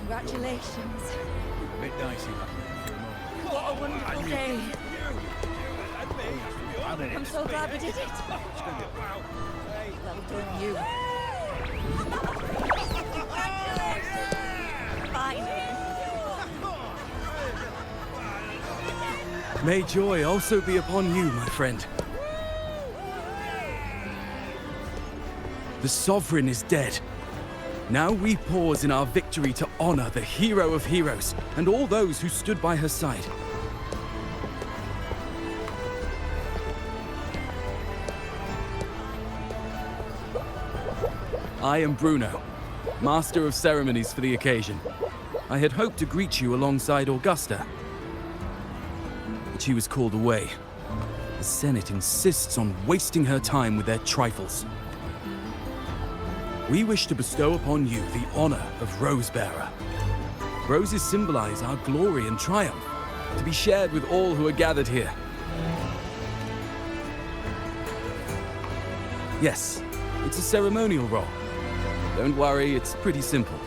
Congratulations. A bit dicey that for a moment. What a wonderful day. I'm so glad we did it. Well done, you. Finally. May joy also be upon you, my friend. The Sovereign is dead. Now we pause in our victory to honor the hero of heroes and all those who stood by her side. I am Bruno, Master of Ceremonies for the occasion. I had hoped to greet you alongside Augusta, but she was called away. The Senate insists on wasting her time with their trifles. We wish to bestow upon you the honor of Rosebearer. Roses symbolize our glory and triumph, to be shared with all who are gathered here. Yes, it's a ceremonial role. Don't worry, it's pretty simple,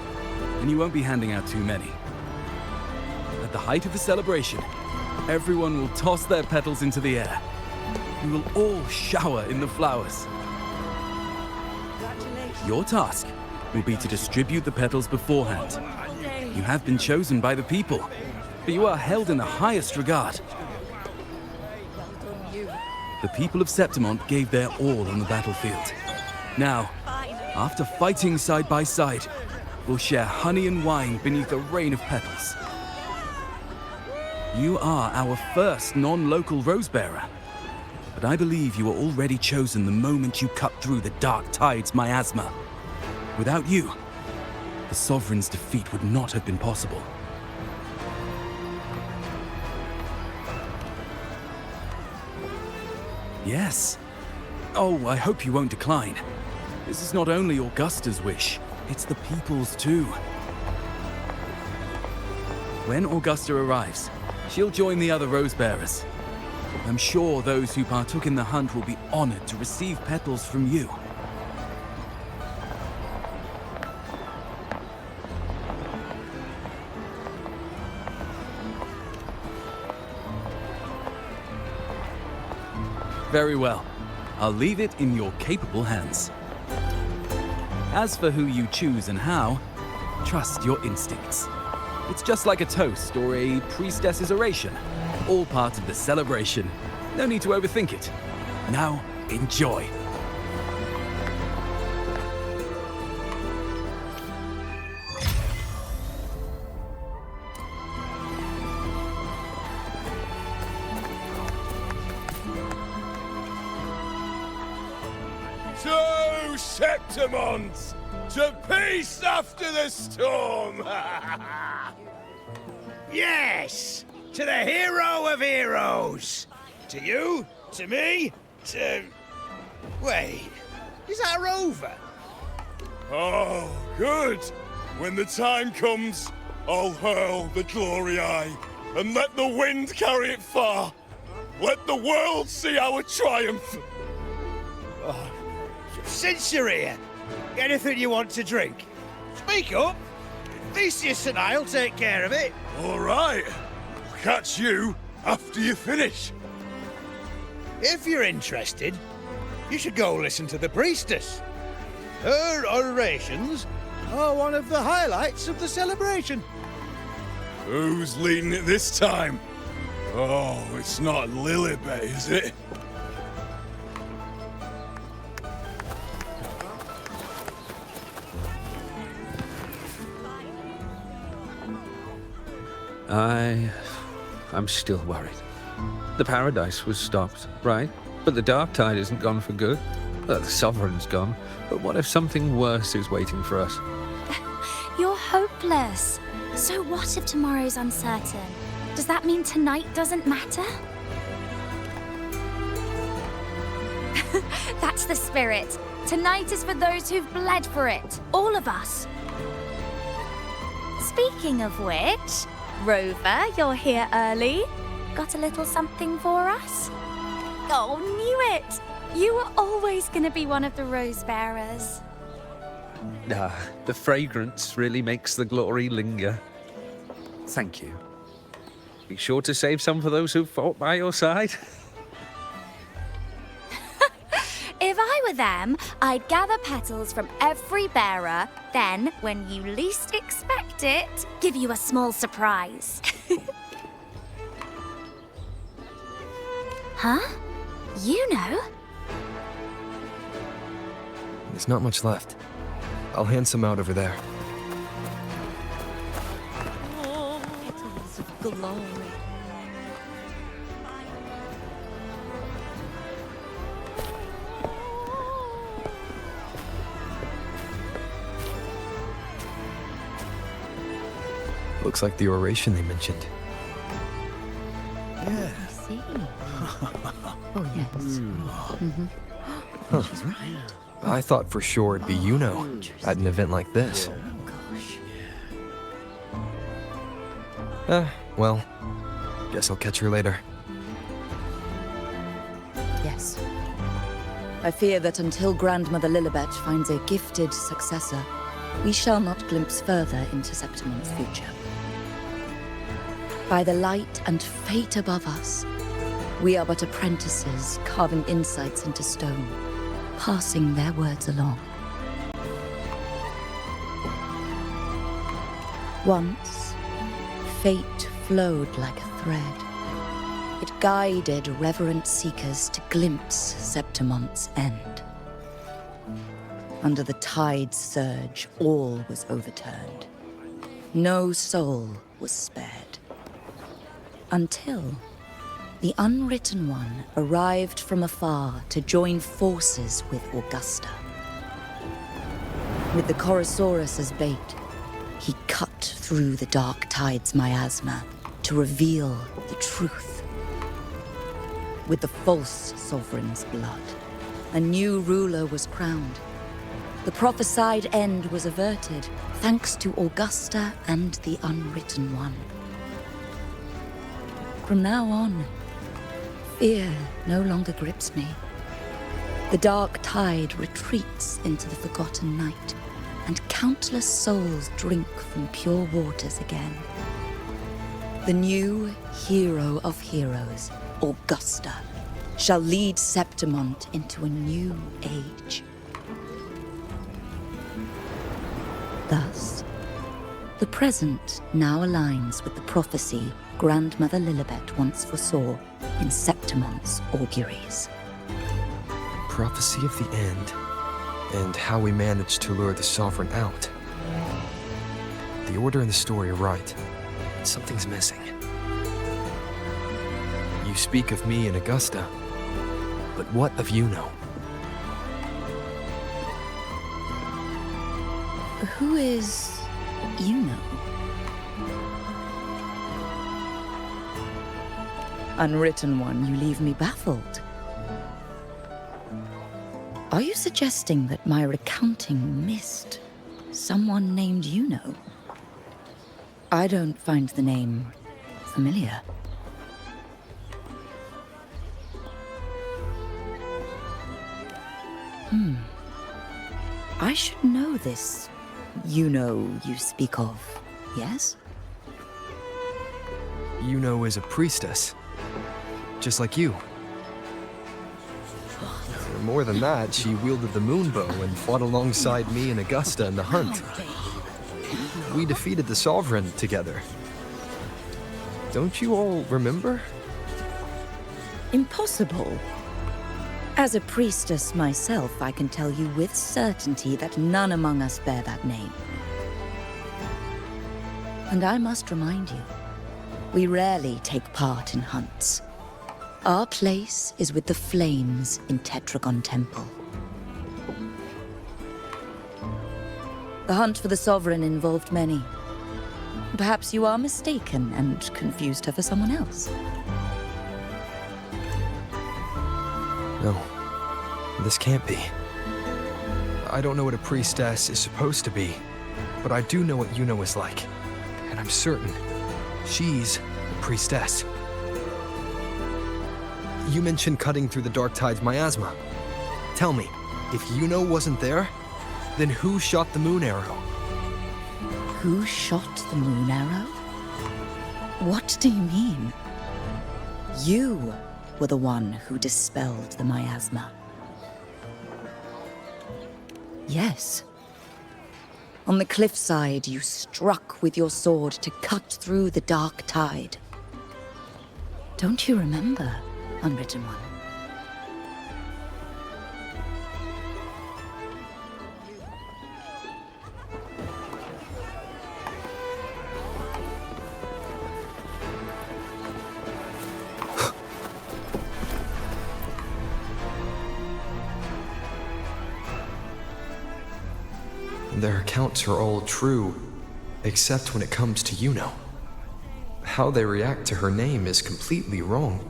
and you won't be handing out too many. At the height of the celebration, everyone will toss their petals into the air. We will all shower in the flowers. Your task will be to distribute the petals beforehand. You have been chosen by the people, but you are held in the highest regard. The people of Septimont gave their all on the battlefield. Now, after fighting side by side, we'll share honey and wine beneath a rain of petals. You are our first non-local Rosebearer, but I believe you were already chosen the moment you cut through the dark tide's miasma. Without you, the Sovereign's defeat would not have been possible. Yes. Oh, I hope you won't decline. This is not only Augusta's wish, it's the people's too. When Augusta arrives, she'll join the other Rosebearers. I'm sure those who partook in the hunt will be honored to receive petals from you. Very well. I'll leave it in your capable hands. As for who you choose and how, trust your instincts. It's just like a toast or a priestess's oration. All part of the celebration. No need to overthink it. Now, enjoy. To Septimont! To peace after the storm! Yes! To the hero of heroes! To you, to me, to... Wait, is that a rover? Oh, good! When the time comes, I'll hurl the glory eye and let the wind carry it far. Let the world see our triumph! Since you're here, anything you want to drink? Speak up! Theseus and I'll take care of it. All right. I'll catch you after you finish. If you're interested, you should go listen to the priestess. Her orations are one of the highlights of the celebration. Who's leading it this time? Oh, it's not Lilibet, is it? I'm still worried. The paradise was stopped, right? But the dark tide isn't gone for good. The Sovereign's gone. But what if something worse is waiting for us? You're hopeless. So what if tomorrow's uncertain? Does that mean tonight doesn't matter? That's the spirit. Tonight is for those who've bled for it. All of us. Speaking of which, Rover, you're here early. Got a little something for us? Oh, knew it! You were always going to be one of the Rose Bearers. The fragrance really makes the glory linger. Thank you. Be sure to save some for those who fought by your side. If I were them, I'd gather petals from every bearer, then, when you least expect it, give you a small surprise. Huh? You know? There's not much left. I'll hand some out over there. Petals of glory. Looks like the oration they mentioned. Yeah. See? Oh, yes. Huh. I thought for sure it'd be at an event like this. Well, guess I'll catch her later. Yes. I fear that until Grandmother Lilibet finds a gifted successor, we shall not glimpse further into Septimon's future. By the light and fate above us, we are but apprentices carving insights into stone, passing their words along. Once, fate flowed like a thread. It guided reverent seekers to glimpse Septimon's end. Under the tide's surge, all was overturned. No soul was spared. Until the Unwritten One arrived from afar to join forces with Augusta. With the Chorosaurus as bait, he cut through the dark tide's miasma to reveal the truth. With the false sovereign's blood, a new ruler was crowned. The prophesied end was averted, thanks to Augusta and the Unwritten One. From now on, fear no longer grips me. The dark tide retreats into the forgotten night, and countless souls drink from pure waters again. The new hero of heroes, Augusta, shall lead Septimont into a new age. Thus, the present now aligns with the prophecy Grandmother Lilibet once foresaw in Septimont's auguries. Prophecy of the end, and how we managed to lure the Sovereign out. The order and the story are right. Something's missing. You speak of me and Augusta, but what of Yuno? Who is Yuno? Unwritten One, you leave me baffled. Are you suggesting that my recounting missed someone named Yuno? I don't find the name familiar. I should know this Yuno you speak of, yes? Yuno is a priestess, just like you. More than that, she wielded the moonbow and fought alongside me and Augusta in the hunt. We defeated the Sovereign together. Don't you all remember? Impossible. As a priestess myself, I can tell you with certainty that none among us bear that name. And I must remind you, we rarely take part in hunts. Our place is with the flames in Tetragon Temple. The hunt for the Sovereign involved many. Perhaps you are mistaken and confused her for someone else. No, this can't be. I don't know what a priestess is supposed to be, but I do know what Yuno is like. And I'm certain she's a priestess. You mentioned cutting through the dark tide's miasma. Tell me, if Yuno wasn't there, Then who shot the moon arrow? Who shot the moon arrow? What do you mean? You were the one who dispelled the miasma. Yes. On the cliffside, you struck with your sword to cut through the dark tide. Don't you remember, Unwritten One? Their accounts are all true, except when it comes to Yuno. How they react to her name is completely wrong.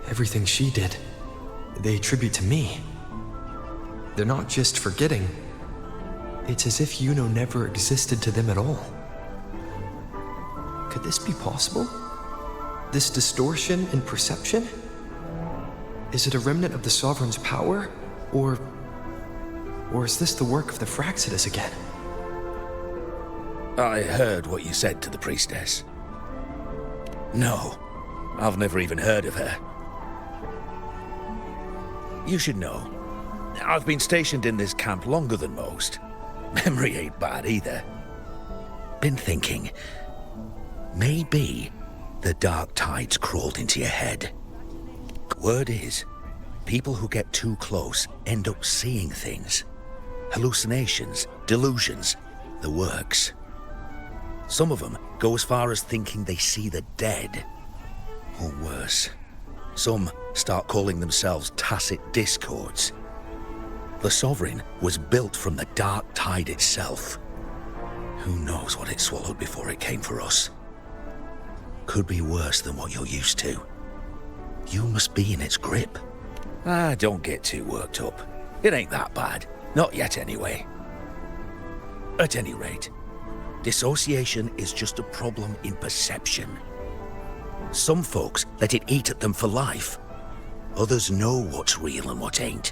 Everything she did, they attribute to me. They're not just forgetting. It's as if Yuno never existed to them at all. Could this be possible? This distortion in perception? Is it a remnant of the Sovereign's power, or is this the work of the Fraxidus again? I heard what you said to the priestess. No, I've never even heard of her. You should know, I've been stationed in this camp longer than most. Memory ain't bad either. Been thinking, maybe the dark tides crawled into your head. Word is, people who get too close end up seeing things. Hallucinations, delusions, the works. Some of them go as far as thinking they see the dead. Or worse, some start calling themselves tacit discords. The Sovereign was built from the dark tide itself. Who knows what it swallowed before it came for us? Could be worse than what you're used to. You must be in its grip. Don't get too worked up. It ain't that bad. Not yet, anyway. At any rate, dissociation is just a problem in perception. Some folks let it eat at them for life. Others know what's real and what ain't.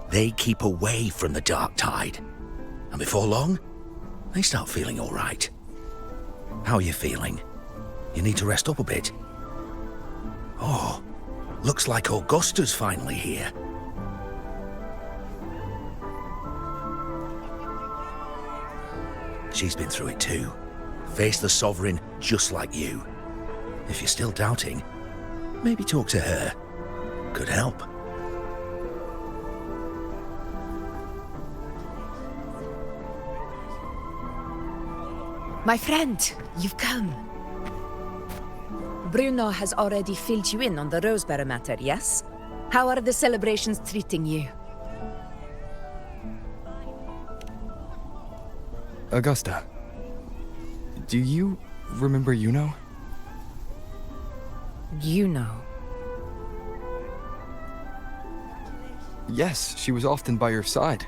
They keep away from the dark tide. And before long, they start feeling all right. How are you feeling? You need to rest up a bit. Oh, looks like Augusta's finally here. She's been through it too. Faced the Sovereign just like you. If you're still doubting, maybe talk to her. Could help. My friend, you've come. Bruno has already filled you in on the Rosebearer matter, yes? How are the celebrations treating you? Augusta, do you remember Yuno? You know. Yes, she was often by your side.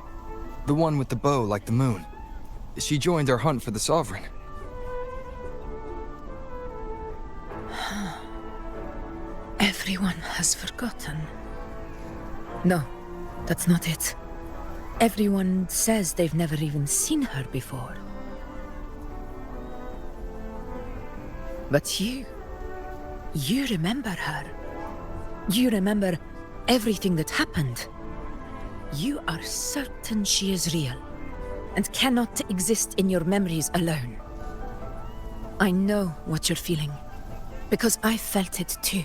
The one with the bow like the moon. She joined our hunt for the Sovereign. Everyone has forgotten. No, that's not it. Everyone says they've never even seen her before. But you remember her. You remember everything that happened. You are certain she is real and cannot exist in your memories alone. I know what you're feeling, because I felt it too.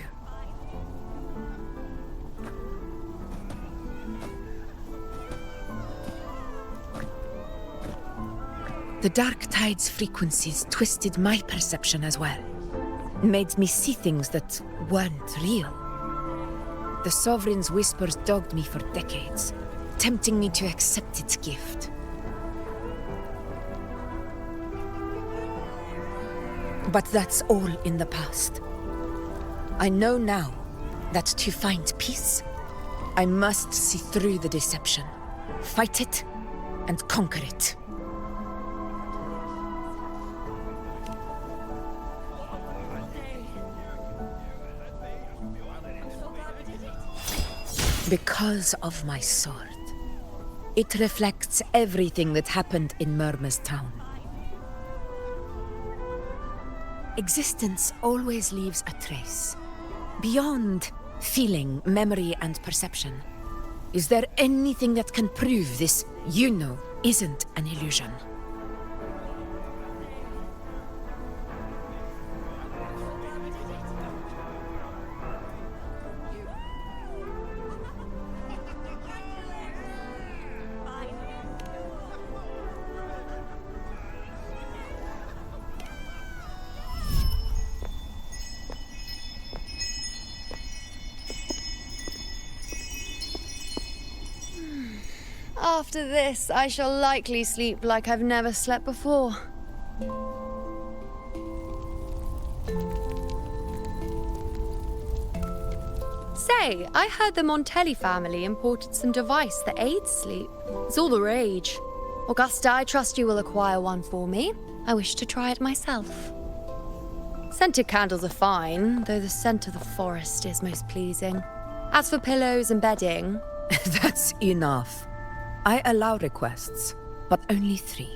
The dark tide's frequencies twisted my perception as well. Made me see things that weren't real. The Sovereign's whispers dogged me for decades, tempting me to accept its gift. But that's all in the past. I know now that to find peace, I must see through the deception, fight it, and conquer it. Because of my sword. It reflects everything that happened in Murma's town. Existence always leaves a trace. Beyond feeling, memory, and perception. Is there anything that can prove this isn't an illusion? After this, I shall likely sleep like I've never slept before. Say, I heard the Montelli family imported some device that aids sleep. It's all the rage. Augusta, I trust you will acquire one for me. I wish to try it myself. Scented candles are fine, though the scent of the forest is most pleasing. As for pillows and bedding... That's enough. I allow requests, but only 3.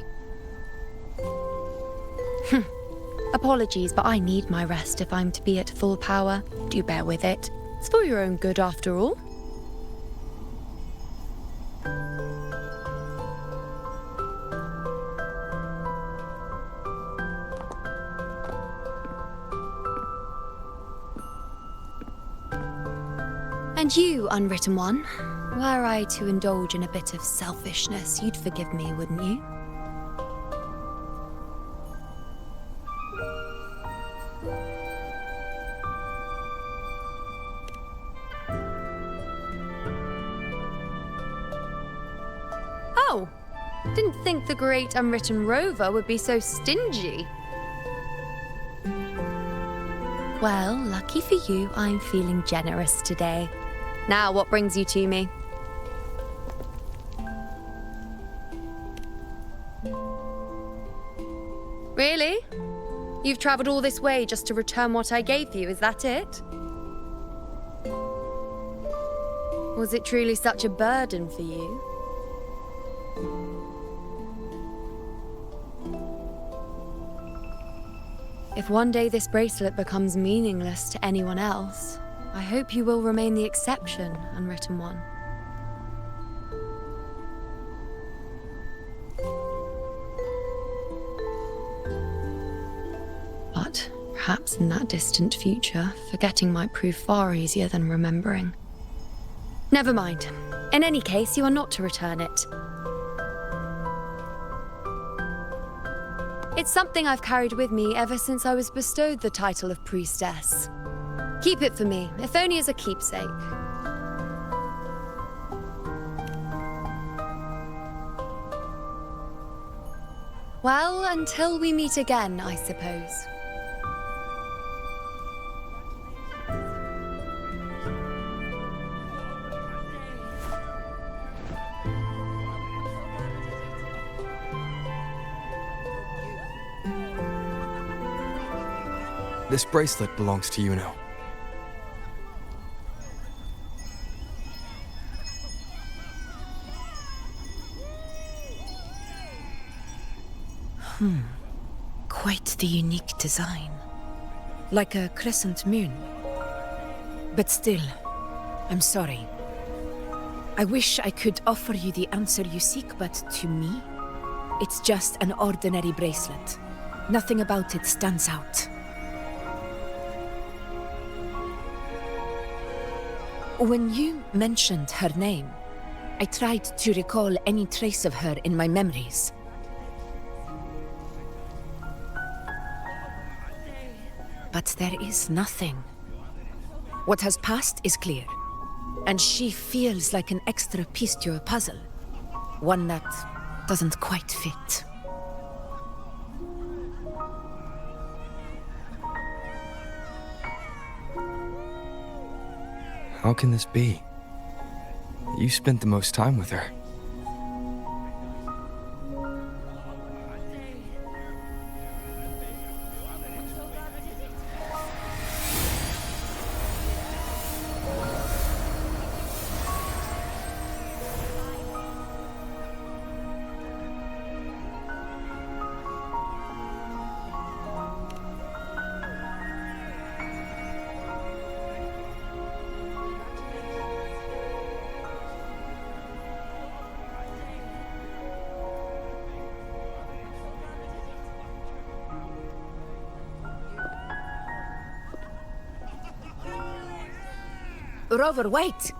Apologies, but I need my rest if I'm to be at full power. Do bear with it. It's for your own good, after all. And you, Unwritten One, were I to indulge in a bit of selfishness, you'd forgive me, wouldn't you? Oh, didn't think the great Unwritten Rover would be so stingy. Well, lucky for you, I'm feeling generous today. Now, what brings you to me? Really? You've traveled all this way just to return what I gave you, is that it? Was it truly such a burden for you? If one day this bracelet becomes meaningless to anyone else, I hope you will remain the exception, Unwritten One. But perhaps in that distant future, forgetting might prove far easier than remembering. Never mind. In any case, you are not to return it. It's something I've carried with me ever since I was bestowed the title of priestess. Keep it for me, if only as a keepsake. Well, until we meet again, I suppose. This bracelet belongs to Yuno. Quite the unique design. Like a crescent moon. But still, I'm sorry. I wish I could offer you the answer you seek, but to me, it's just an ordinary bracelet. Nothing about it stands out. When you mentioned her name, I tried to recall any trace of her in my memories. But there is nothing. What has passed is clear, and she feels like an extra piece to a puzzle. One that doesn't quite fit. How can this be? You spent the most time with her. Rover, wait!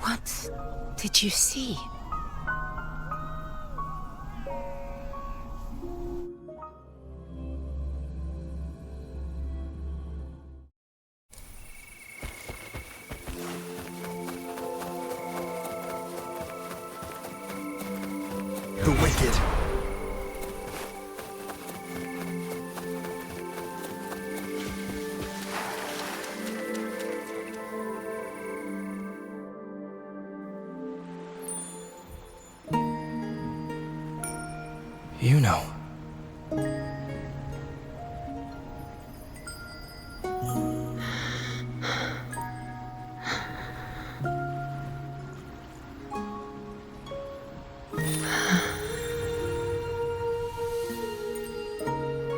What did you see? The wicked. You know.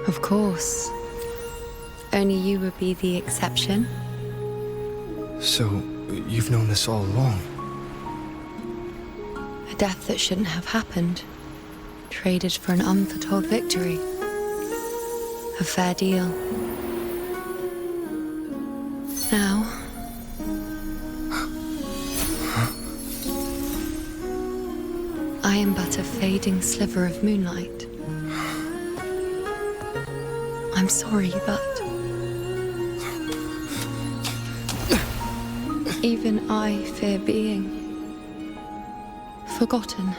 Of course. Only you would be the exception. So, you've known this all along? A death that shouldn't have happened. Traded for an unforetold victory. A fair deal. Now... I am but a fading sliver of moonlight. I'm sorry, but... even I fear being... forgotten.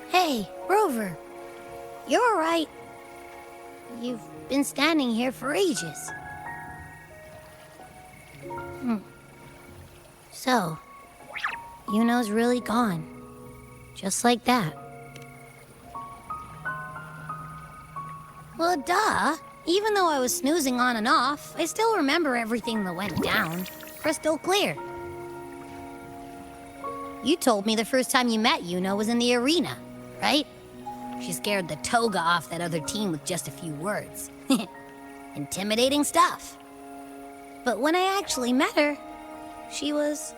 Hey, Rover. You're all right. You've been standing here for ages. So, Yuno's really gone. Just like that. Well, duh. Even though I was snoozing on and off, I still remember everything that went down. Crystal clear. You told me the first time you met Yuno was in the arena, right? She scared the toga off that other team with just a few words. Intimidating stuff. But when I actually met her, she was...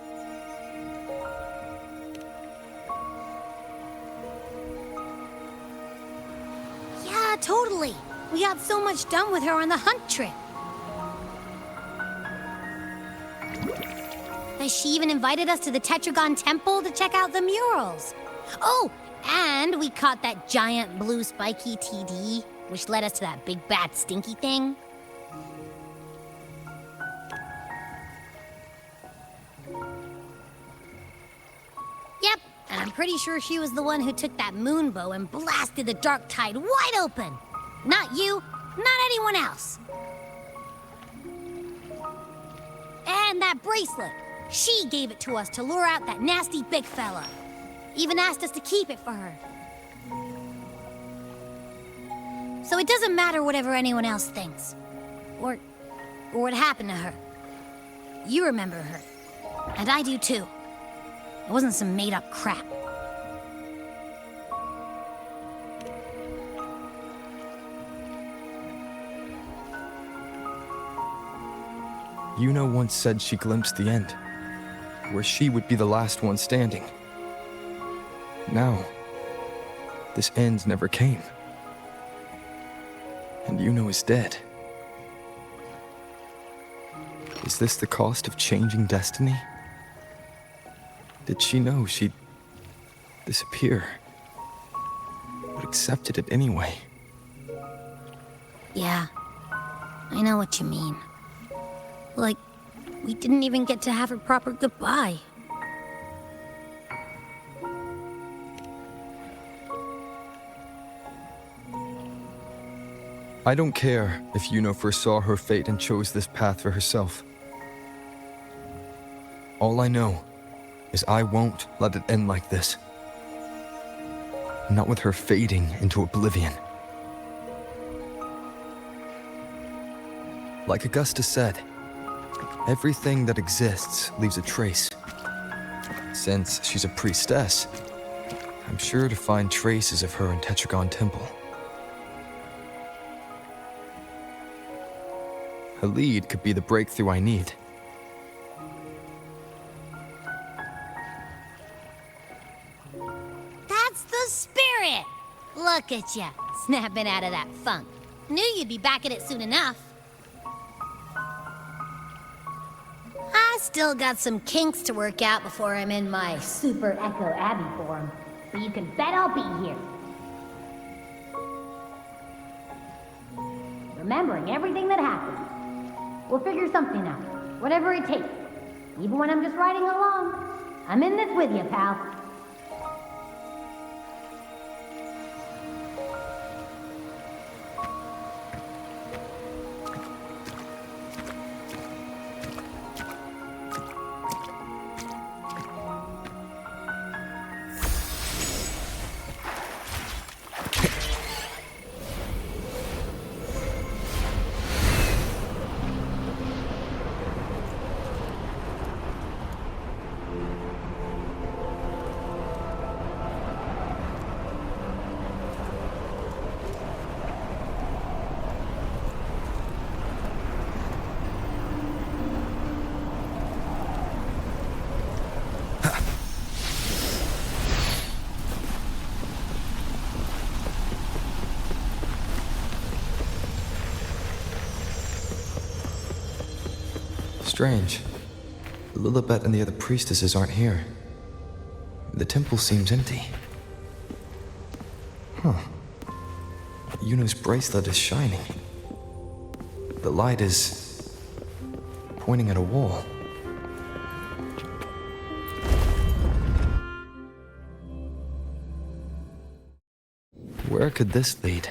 Yeah, totally. We got so much done with her on the hunt trip. She even invited us to the Tetragon Temple to check out the murals. Oh, and we caught that giant blue spiky TD, which led us to that big bad stinky thing. Yep, and I'm pretty sure she was the one who took that moon bow and blasted the dark tide wide open. Not you, not anyone else. And that bracelet. She gave it to us to lure out that nasty big fella. Even asked us to keep it for her. So it doesn't matter whatever anyone else thinks. Or what happened to her. You remember her. And I do too. It wasn't some made-up crap. Yuno once said she glimpsed the end, where she would be the last one standing. Now, this end never came. And Yuno is dead. Is this the cost of changing destiny? Did she know she'd disappear, but accepted it anyway? Yeah, I know what you mean. Like, we didn't even get to have a proper goodbye. I don't care if Yuno foresaw her fate and chose this path for herself. All I know is I won't let it end like this. Not with her fading into oblivion. Like Augusta said, everything that exists leaves a trace. Since she's a priestess, I'm sure to find traces of her in Tetragon Temple. A lead could be the breakthrough I need. That's the spirit! Look at ya, snapping out of that funk. Knew you'd be back at it soon enough. I still got some kinks to work out before I'm in my Super Echo Abbey form, but you can bet I'll be here. Remembering everything that happened. We'll figure something out, whatever it takes. Even when I'm just riding along. I'm in this with you, pal. Strange. Lilibet and the other priestesses aren't here. The temple seems empty. Huh. Yuno's bracelet is shining. The light is pointing at a wall. Where could this lead?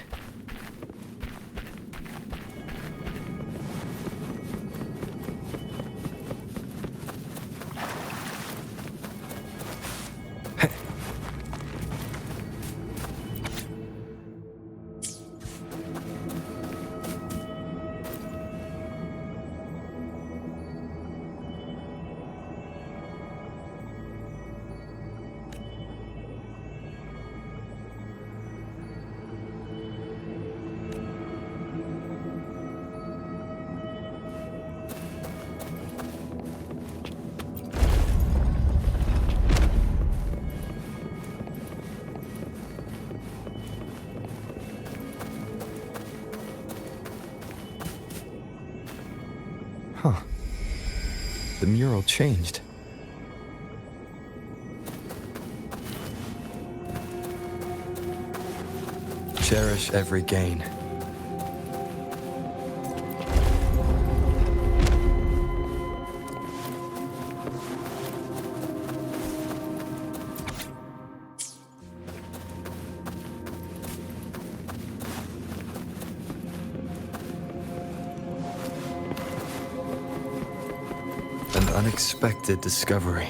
Huh. The mural changed. Cherish every gain. An unexpected discovery.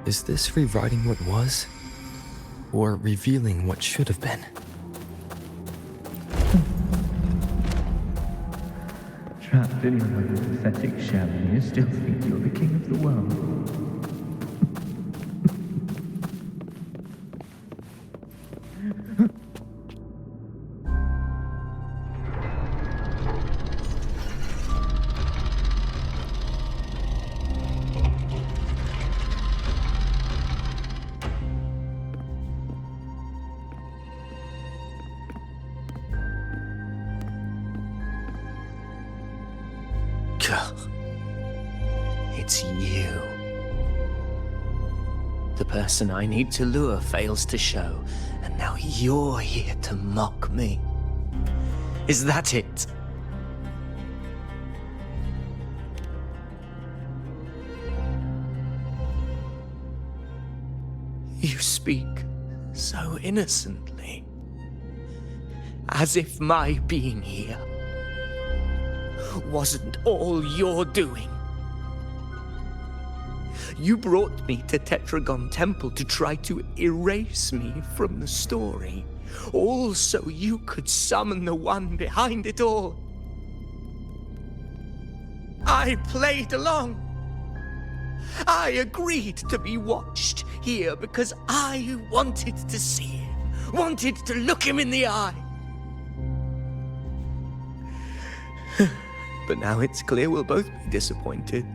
Is this rewriting what was? Or revealing what should have been? Trapped in your pathetic shell, and you still think you're the king of the world. It's you. The person I need to lure fails to show, and now you're here to mock me. Is that it? You speak so innocently, as if my being here wasn't all you're doing. You brought me to Tetragon Temple to try to erase me from the story, all so you could summon the one behind it all. I played along. I agreed to be watched here because I wanted to see him, wanted to look him in the eye. But now it's clear we'll both be disappointed.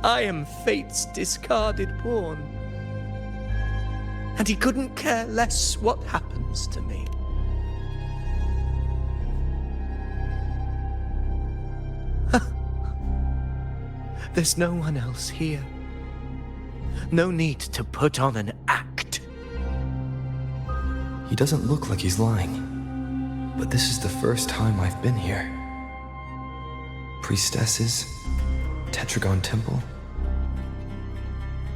I am fate's discarded pawn. And he couldn't care less what happens to me. There's no one else here. No need to put on an act. He doesn't look like he's lying, but this is the first time I've been here. Priestesses, Tetragon Temple.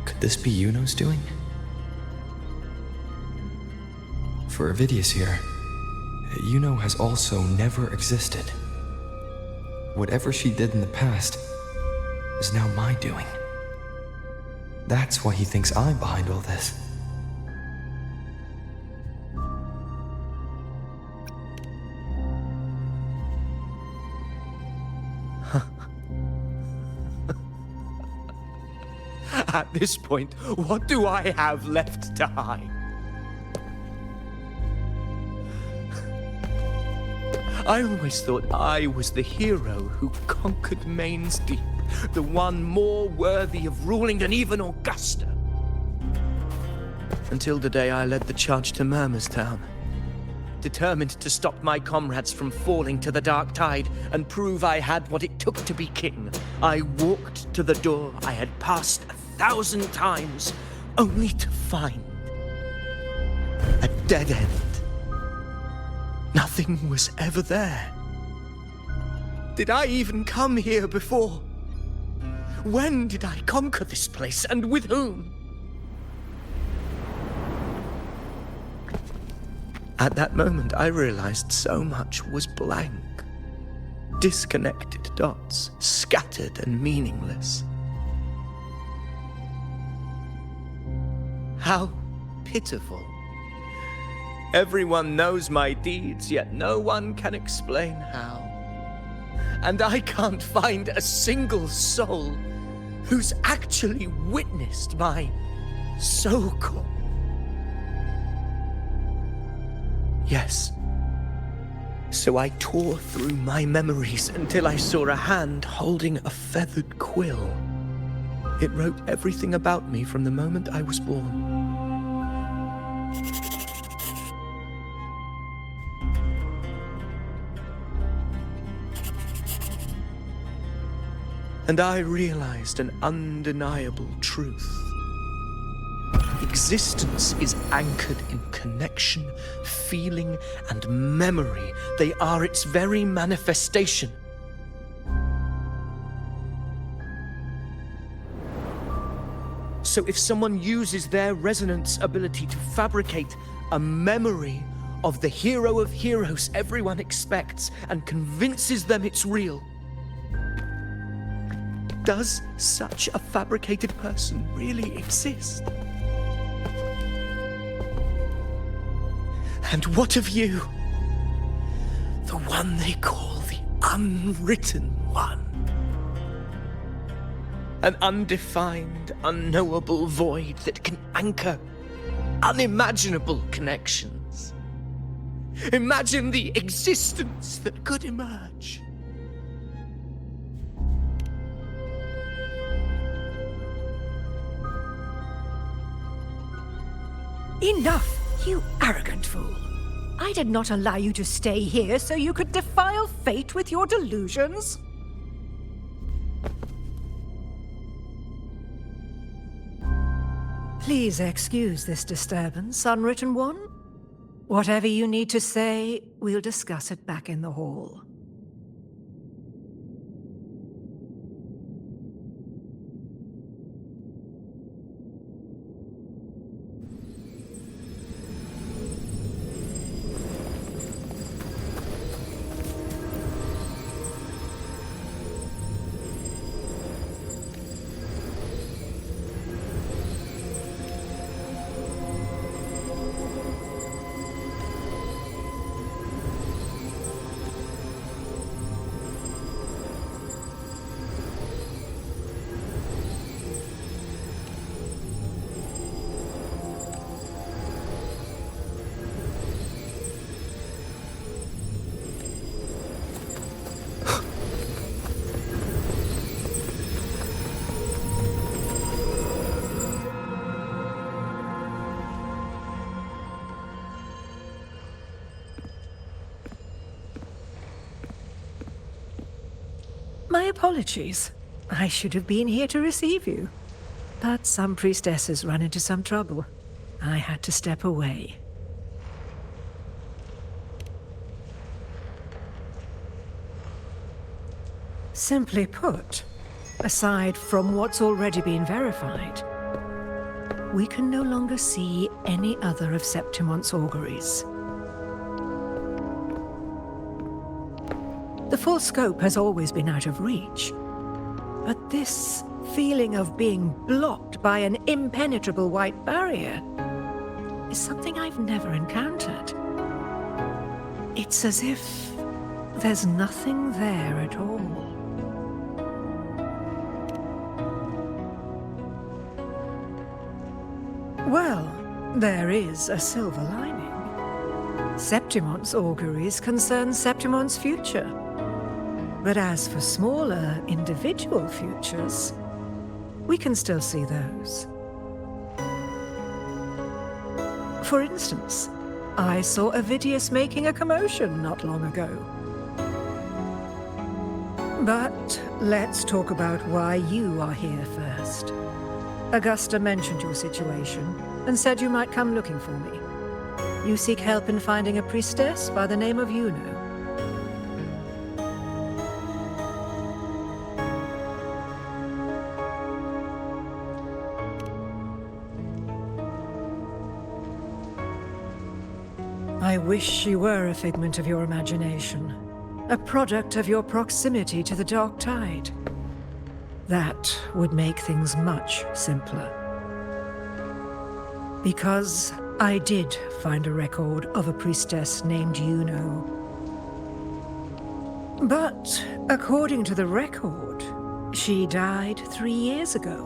Could this be Yuno's doing? For Avidius here, Yuno has also never existed. Whatever she did in the past is now my doing. That's why he thinks I'm behind all this. At this point, what do I have left to hide? I always thought I was the hero who conquered Main's Deep, the one more worthy of ruling than even Augusta. Until the day I led the charge to Murmurstown, determined to stop my comrades from falling to the dark tide and prove I had what it took to be king. I walked to the door I had passed 1,000 times, only to find a dead end. Nothing was ever there. Did I even come here before? When did I conquer this place, and with whom? At that moment, I realized so much was blank. Disconnected dots, scattered and meaningless. How pitiful. Everyone knows my deeds, yet no one can explain how. And I can't find a single soul who's actually witnessed my so-called... Yes. So I tore through my memories until I saw a hand holding a feathered quill. It wrote everything about me from the moment I was born. And I realized an undeniable truth. Existence is anchored in connection, feeling, and memory. They are its very manifestation. So if someone uses their resonance ability to fabricate a memory of the hero of heroes everyone expects and convinces them it's real, does such a fabricated person really exist? And what of you? The one they call the Unwritten One. An undefined, unknowable void that can anchor unimaginable connections. Imagine the existence that could emerge. Enough, you arrogant fool. I did not allow you to stay here so you could defile fate with your delusions. Please excuse this disturbance, Unwritten One. Whatever you need to say, we'll discuss it back in the hall. My apologies. I should have been here to receive you. But some priestesses run into some trouble. I had to step away. Simply put, aside from what's already been verified, we can no longer see any other of Septimon's auguries. The full scope has always been out of reach, but this feeling of being blocked by an impenetrable white barrier is something I've never encountered. It's as if there's nothing there at all. Well, there is a silver lining. Septimon's auguries concern Septimon's future. But as for smaller, individual futures, we can still see those. For instance, I saw Avidius making a commotion not long ago. But let's talk about why you are here first. Augusta mentioned your situation and said you might come looking for me. You seek help in finding a priestess by the name of Yuno. I wish she were a figment of your imagination, a product of your proximity to the Dark Tide. That would make things much simpler. Because I did find a record of a priestess named Yuno. But according to the record, she died 3 years ago,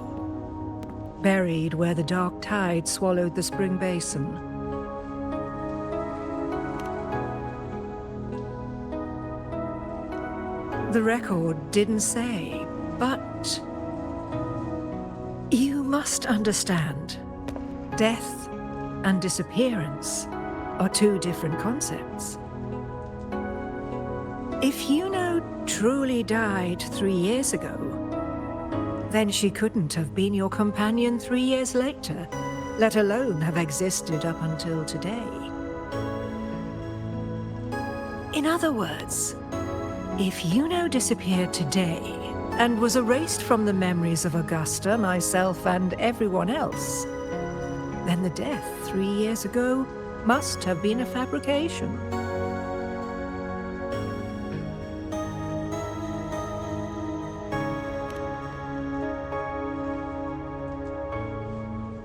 buried where the Dark Tide swallowed the Spring Basin. The record didn't say, but you must understand, death and disappearance are two different concepts. If Yuno truly died 3 years ago, then she couldn't have been your companion 3 years later, let alone have existed up until today. In other words, if Yuno disappeared today and was erased from the memories of Augusta, myself, and everyone else, then the death 3 years ago must have been a fabrication.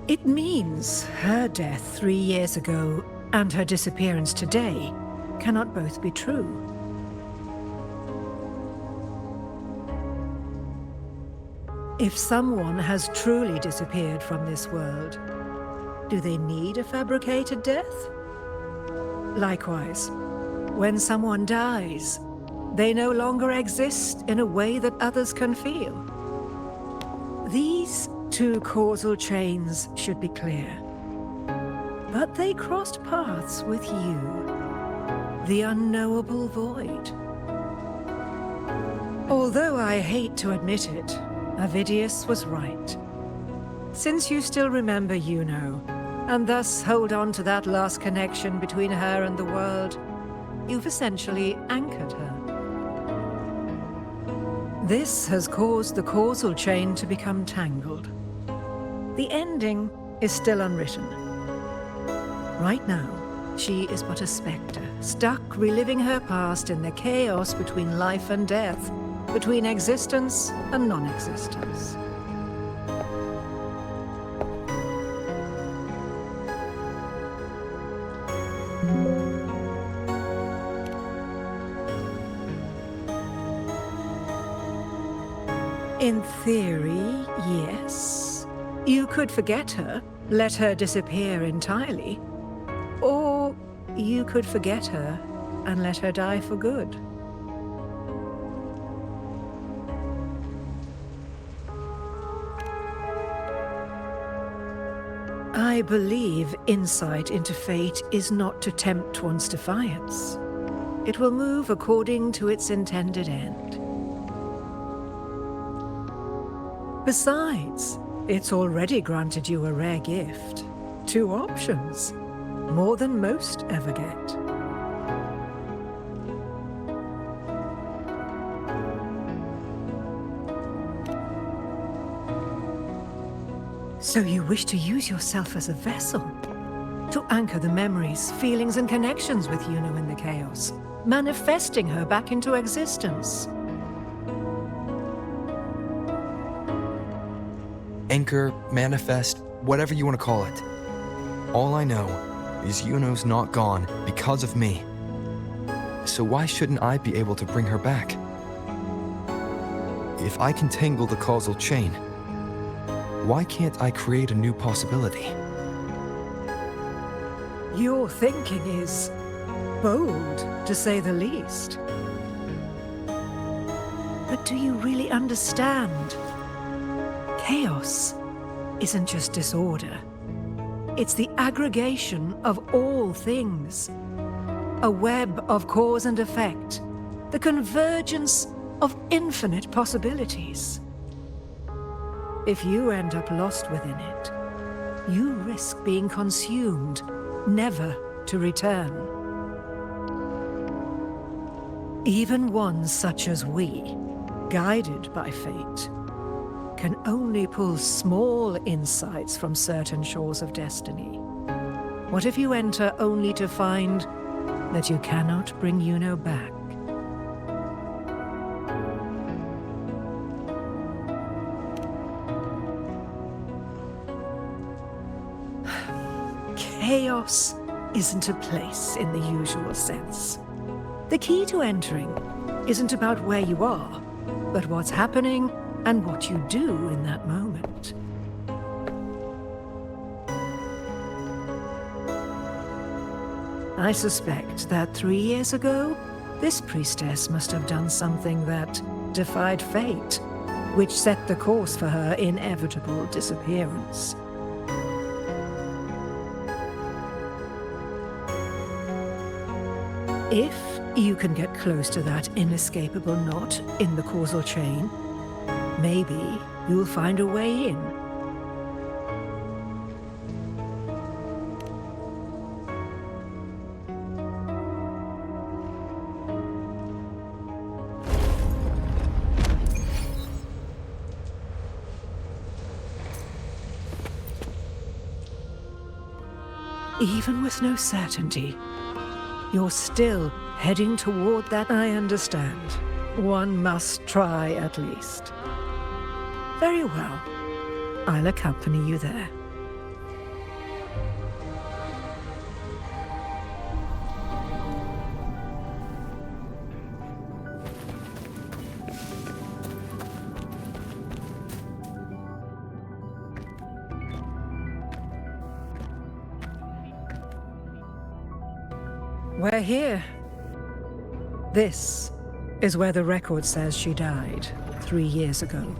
It means her death 3 years ago and her disappearance today cannot both be true. If someone has truly disappeared from this world, do they need a fabricated death? Likewise, when someone dies, they no longer exist in a way that others can feel. These two causal chains should be clear. But they crossed paths with you, the unknowable void. Although I hate to admit it, Avidius was right. Since you still remember Yuno, and thus hold on to that last connection between her and the world, you've essentially anchored her. This has caused the causal chain to become tangled. The ending is still unwritten. Right now, she is but a spectre, stuck reliving her past in the chaos between life and death, between existence and non-existence. In theory, yes. You could forget her, let her disappear entirely. Or you could forget her and let her die for good. I believe insight into fate is not to tempt one's defiance. It will move according to its intended end. Besides, it's already granted you a rare gift. 2 options. More than most ever get. So you wish to use yourself as a vessel? To anchor the memories, feelings, and connections with Yuno in the chaos, manifesting her back into existence. Anchor, manifest, whatever you want to call it. All I know is Yuno's not gone because of me. So why shouldn't I be able to bring her back? If I can tangle the causal chain, why can't I create a new possibility? Your thinking is bold, to say the least. But do you really understand? Chaos isn't just disorder. It's the aggregation of all things. A web of cause and effect. The convergence of infinite possibilities. If you end up lost within it, you risk being consumed, never to return. Even ones such as we, guided by fate, can only pull small insights from certain shores of destiny. What if you enter only to find that you cannot bring Yuno back? Chaos isn't a place in the usual sense. The key to entering isn't about where you are, but what's happening and what you do in that moment. I suspect that 3 years ago, this priestess must have done something that defied fate, which set the course for her inevitable disappearance. If you can get close to that inescapable knot in the causal chain, maybe you'll find a way in. Even with no certainty, you're still heading toward that. I understand. One must try at least. Very well. I'll accompany you there. We're here. This is where the record says she died 3 years ago.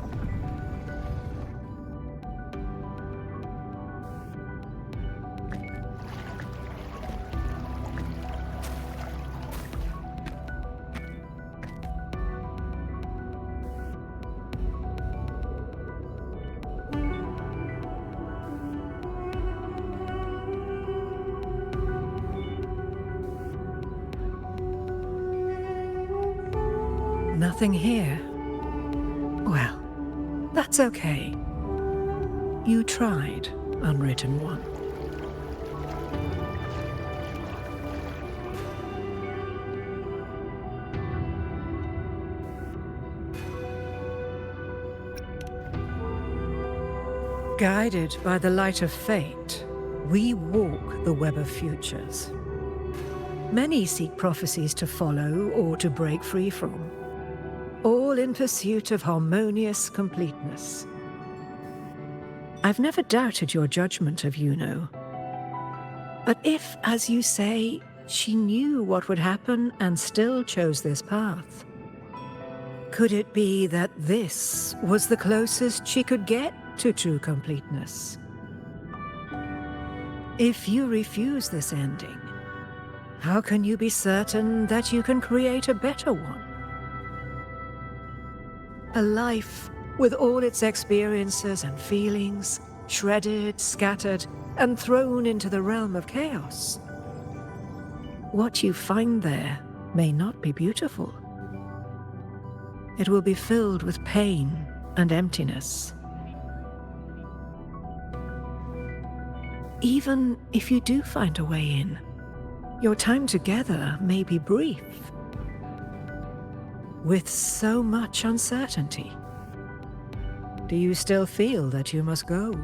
Nothing here. Well, that's okay. You tried, Unwritten One. Guided by the light of fate, we walk the web of futures. Many seek prophecies to follow or to break free from, all in pursuit of harmonious completeness. I've never doubted your judgment of Yuno. But if, as you say, she knew what would happen and still chose this path, could it be that this was the closest she could get to true completeness? If you refuse this ending, how can you be certain that you can create a better one? A life with all its experiences and feelings, shredded, scattered, and thrown into the realm of chaos. What you find there may not be beautiful. It will be filled with pain and emptiness. Even if you do find a way in, your time together may be brief, with so much uncertainty. Do you still feel that you must go?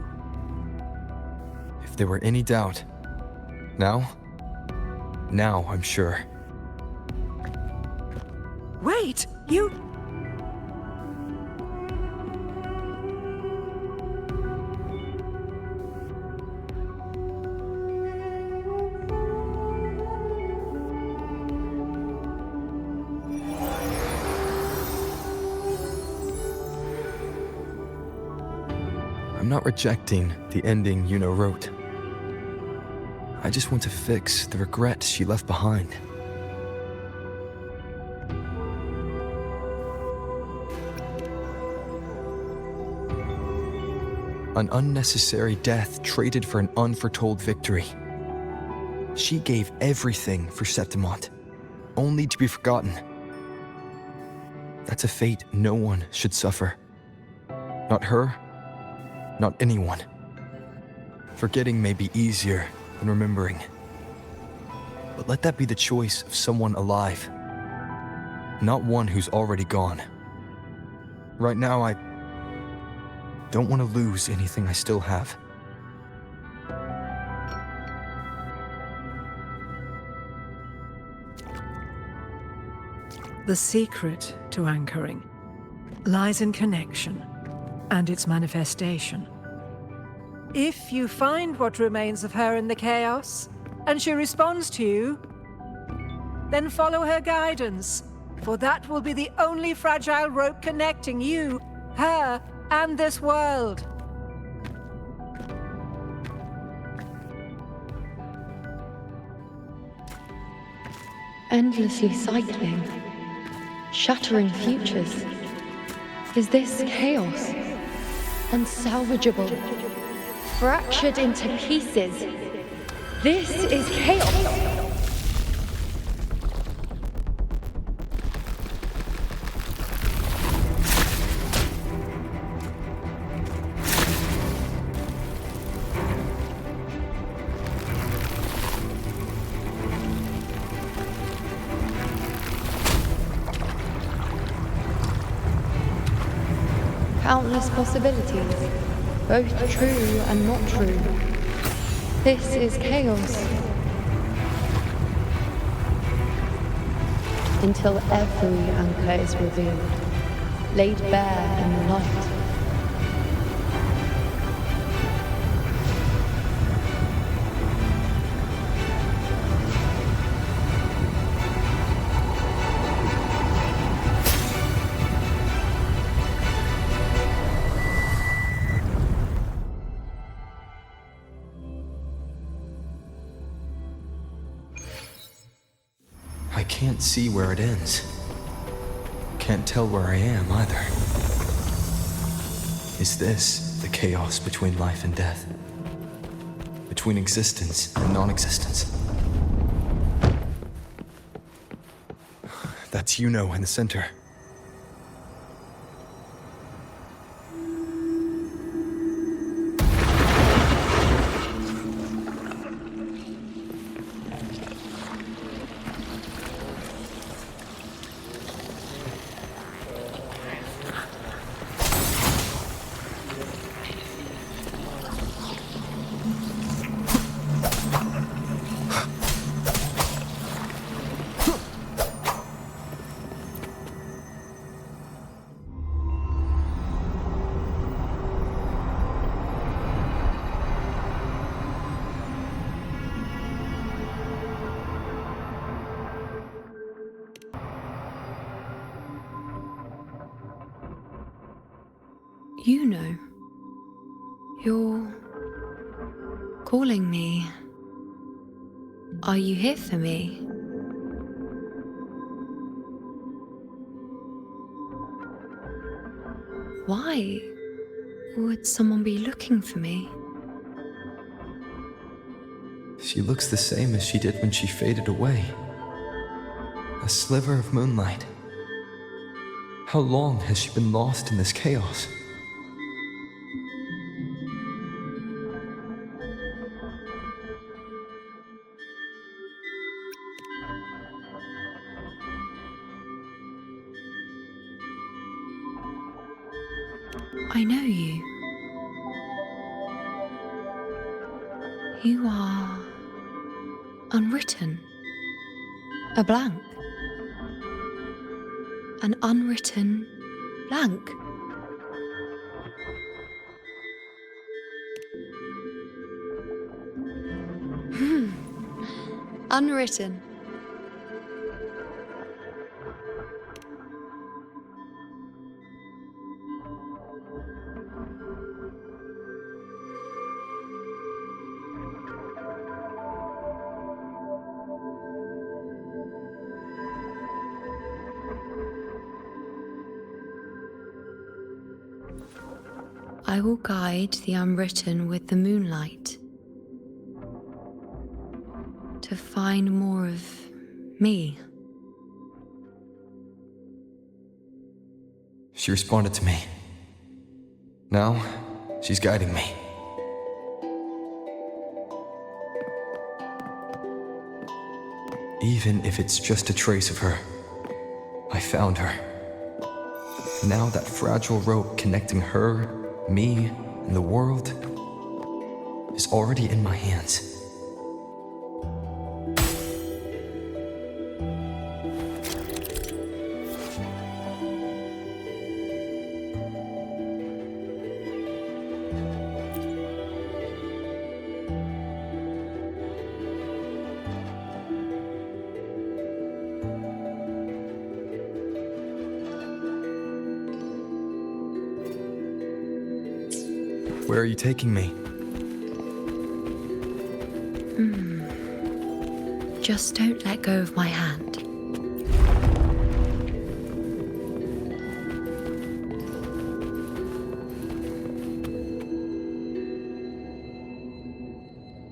If there were any doubt, now I'm sure. Wait, you... I'm not rejecting the ending Yuno wrote. I just want to fix the regret she left behind. An unnecessary death traded for an unforetold victory. She gave everything for Septimont, only to be forgotten. That's a fate no one should suffer. Not her, not anyone. Forgetting may be easier than remembering. But let that be the choice of someone alive, not one who's already gone. Right now, I don't want to lose anything I still have. The secret to anchoring lies in connection and its manifestation. If you find what remains of her in the chaos, and she responds to you, then follow her guidance, for that will be the only fragile rope connecting you, her, and this world. Endlessly cycling, shattering futures. Is this chaos? Unsalvageable, fractured into pieces. This is chaos. Countless possibilities, both true and not true. This is chaos. Until every anchor is revealed, laid bare in the light. I can't see where it ends. Can't tell where I am either. Is this the chaos between life and death? Between existence and non-existence? That's Yuno in the center. You know, you're calling me. Are you here for me? Why would someone be looking for me? She looks the same as she did when she faded away. A sliver of moonlight. How long has she been lost in this chaos? I know you. You are unwritten. A blank. An unwritten blank. Unwritten. I will guide the unwritten with the moonlight to find more of me. She responded to me. Now, she's guiding me. Even if it's just a trace of her, I found her. Now that fragile rope connecting her, me, and the world is already in my hands. Where are you taking me? Just don't let go of my hand.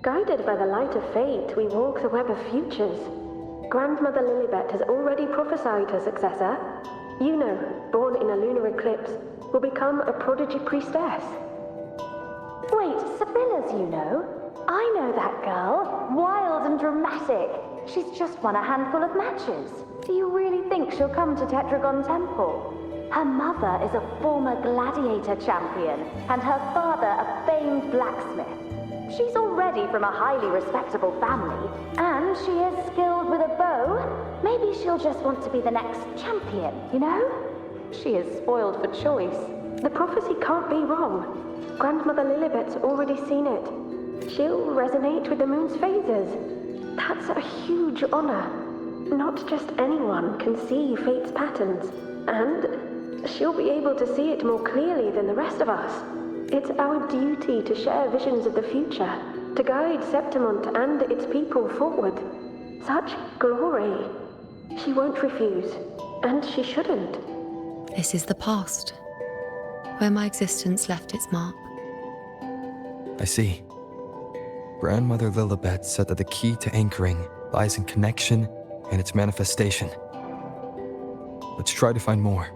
Guided by the light of fate, we walk the web of futures. Grandmother Lilibet has already prophesied her successor. Yuno, born in a lunar eclipse, will become a prodigy priestess. Wait, Sibylla's, you know? I know that girl. Wild and dramatic. She's just won a handful of matches. Do you really think she'll come to Tetragon Temple? Her mother is a former gladiator champion, and her father a famed blacksmith. She's already from a highly respectable family, and she is skilled with a bow. Maybe she'll just want to be the next champion, you know? She is spoiled for choice. The prophecy can't be wrong. Grandmother Lilibet's already seen it. She'll resonate with the moon's phases. That's a huge honor. Not just anyone can see fate's patterns, and she'll be able to see it more clearly than the rest of us. It's our duty to share visions of the future, to guide Septimont and its people forward. Such glory. She won't refuse, and she shouldn't. This is the past, where my existence left its mark. I see. Grandmother Lilibet said that the key to anchoring lies in connection and its manifestation. Let's try to find more.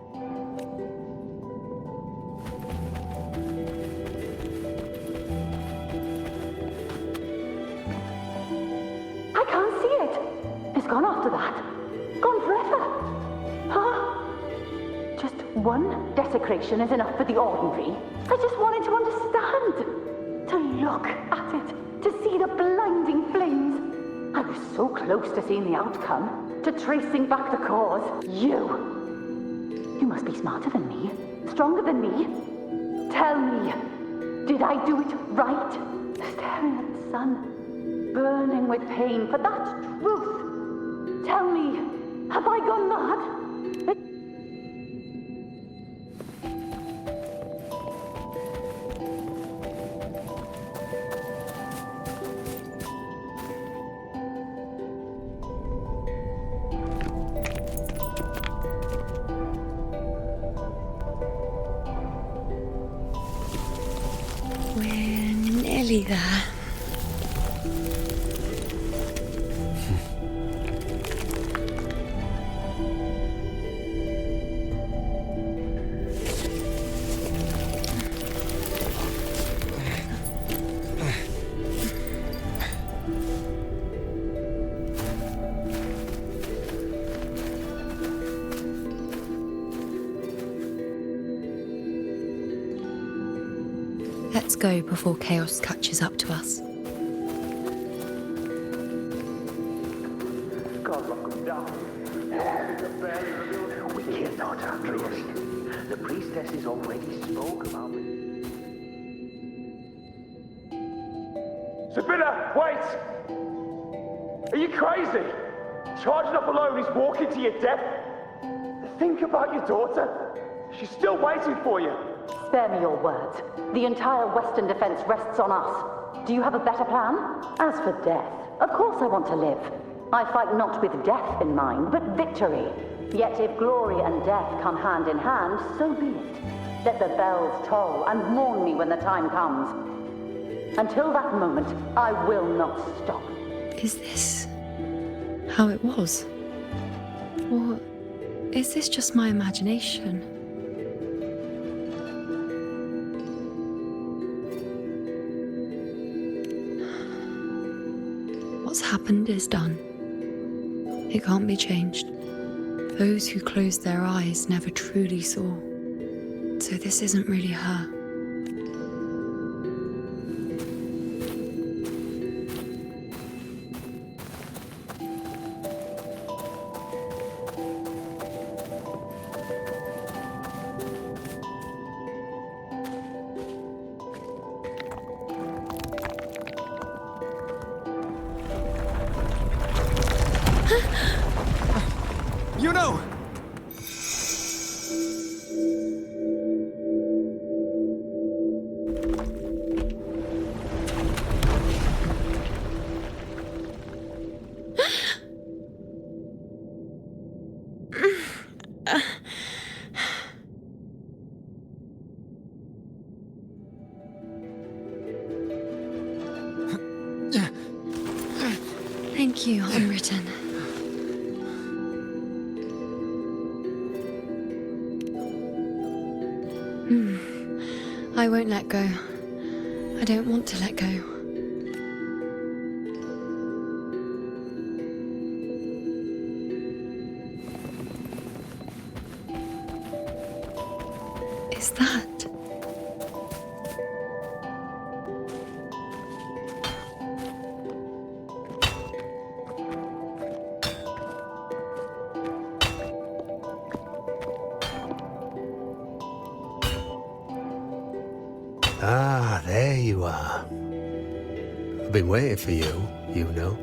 I can't see it. It's gone after that. Gone forever. Huh? Just one desecration is enough for the ordinary. I just wanted to understand. To look at it, to see the blinding flames. I was so close to seeing the outcome, to tracing back the cause. You must be smarter than me, stronger than me. Tell me, did I do it right? Staring at the sun, burning with pain for that truth. Tell me, have I gone mad? nearly there. Let's go before chaos catches up to us. God lock them down. We cannot, Andreas. The priestesses already spoke about it. Sibylla, wait! Are you crazy? Charging up alone is walking to your death. Think about your daughter. She's still waiting for you. Spare me your words. The entire Western defense rests on us. Do you have a better plan? As for death, of course I want to live. I fight not with death in mind, but victory. Yet if glory and death come hand in hand, so be it. Let the bells toll and mourn me when the time comes. Until that moment, I will not stop. Is this how it was? Or is this just my imagination? What's happened is done. It can't be changed. Those who closed their eyes never truly saw. So this isn't really her. You know! Thank you, Unwritten. I won't let go. I don't want to let go. Is that? Ah, there you are. I've been waiting for you, you know.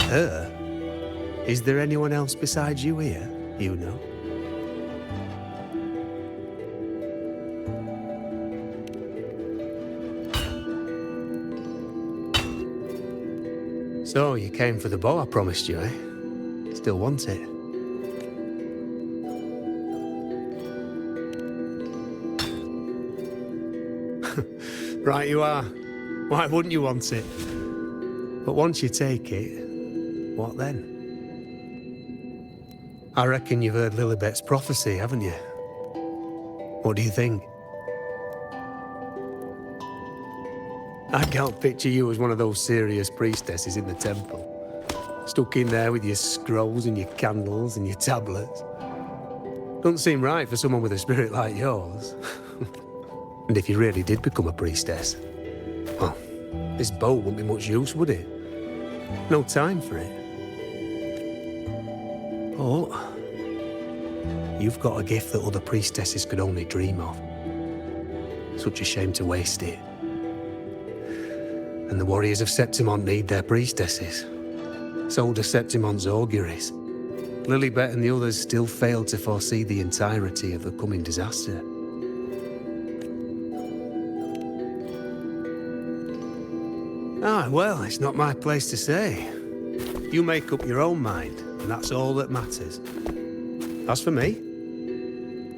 Her? Is there anyone else besides you here, you know? So, you came for the bow I promised you, eh? Still want it? Right you are. Why wouldn't you want it? But once you take it, what then? I reckon you've heard Lilibet's prophecy, haven't you? What do you think? I can't picture you as one of those serious priestesses in the temple. Stuck in there with your scrolls and your candles and your tablets. Doesn't seem right for someone with a spirit like yours. And if you really did become a priestess, well, this bow wouldn't be much use, would it? No time for it. Oh, you've got a gift that other priestesses could only dream of. Such a shame to waste it. And the warriors of Septimont need their priestesses. So do Septimont's auguries. Lilibet and the others still failed to foresee the entirety of the coming disaster. Ah, well, it's not my place to say. You make up your own mind, and that's all that matters. As for me,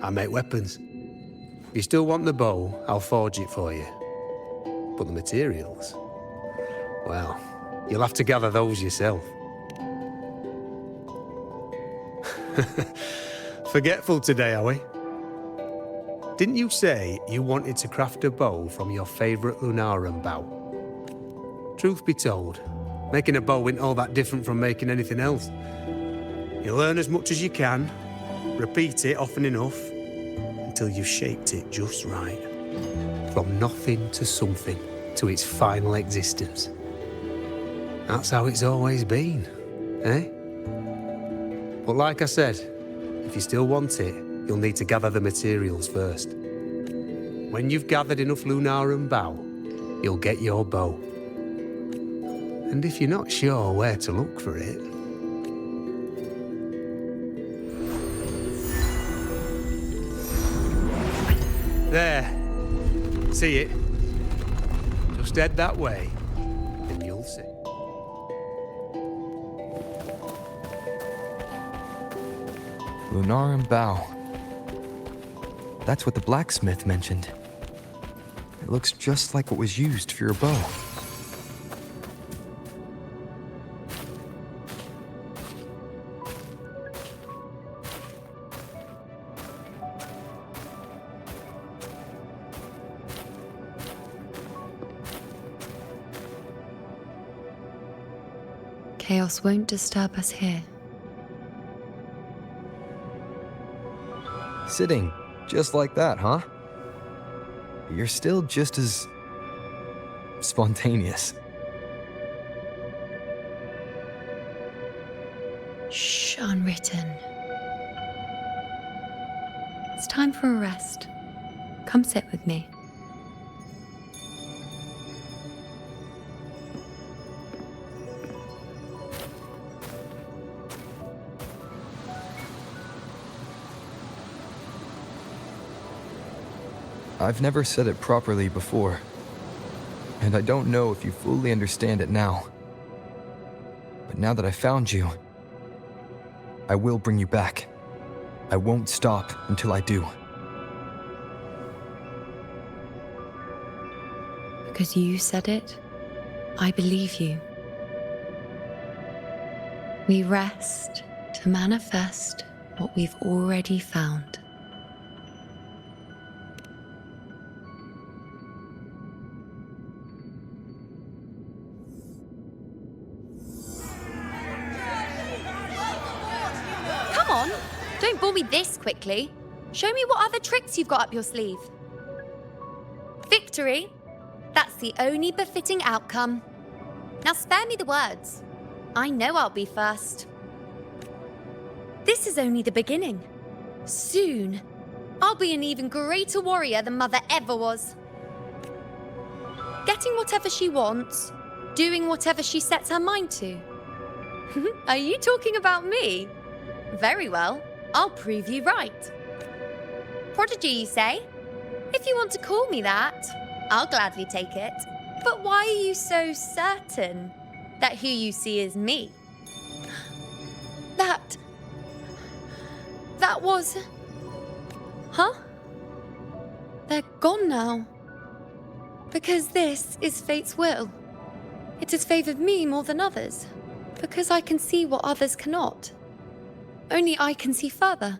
I make weapons. If you still want the bow, I'll forge it for you. But the materials, well, you'll have to gather those yourself. Forgetful today, are we? Didn't you say you wanted to craft a bow from your favourite Lunarum bow? Truth be told, making a bow isn't all that different from making anything else. You learn as much as you can, repeat it often enough, until you've shaped it just right. From nothing to something, to its final existence. That's how it's always been, eh? But like I said, if you still want it, you'll need to gather the materials first. When you've gathered enough Lunarum bow, you'll get your bow. And if you're not sure where to look for it... There. See it? Just head that way, and you'll see. Lunarum bow. That's what the blacksmith mentioned. It looks just like what was used for your bow. Chaos won't disturb us here. Sitting just like that, huh? You're still just as spontaneous. Shh, unwritten. It's time for a rest. Come sit with me. I've never said it properly before, and I don't know if you fully understand it now. But now that I found you, I will bring you back. I won't stop until I do. Because you said it, I believe you. We rest to manifest what we've already found. Don't bore me this quickly. Show me what other tricks you've got up your sleeve. Victory? That's the only befitting outcome. Now spare me the words. I know I'll be first. This is only the beginning. Soon, I'll be an even greater warrior than Mother ever was. Getting whatever she wants, doing whatever she sets her mind to. Are you talking about me? Very well. I'll prove you right. Prodigy, you say? If you want to call me that, I'll gladly take it. But why are you so certain that who you see is me? That was... Huh? They're gone now. Because this is fate's will. It has favored me more than others. Because I can see what others cannot. Only I can see further.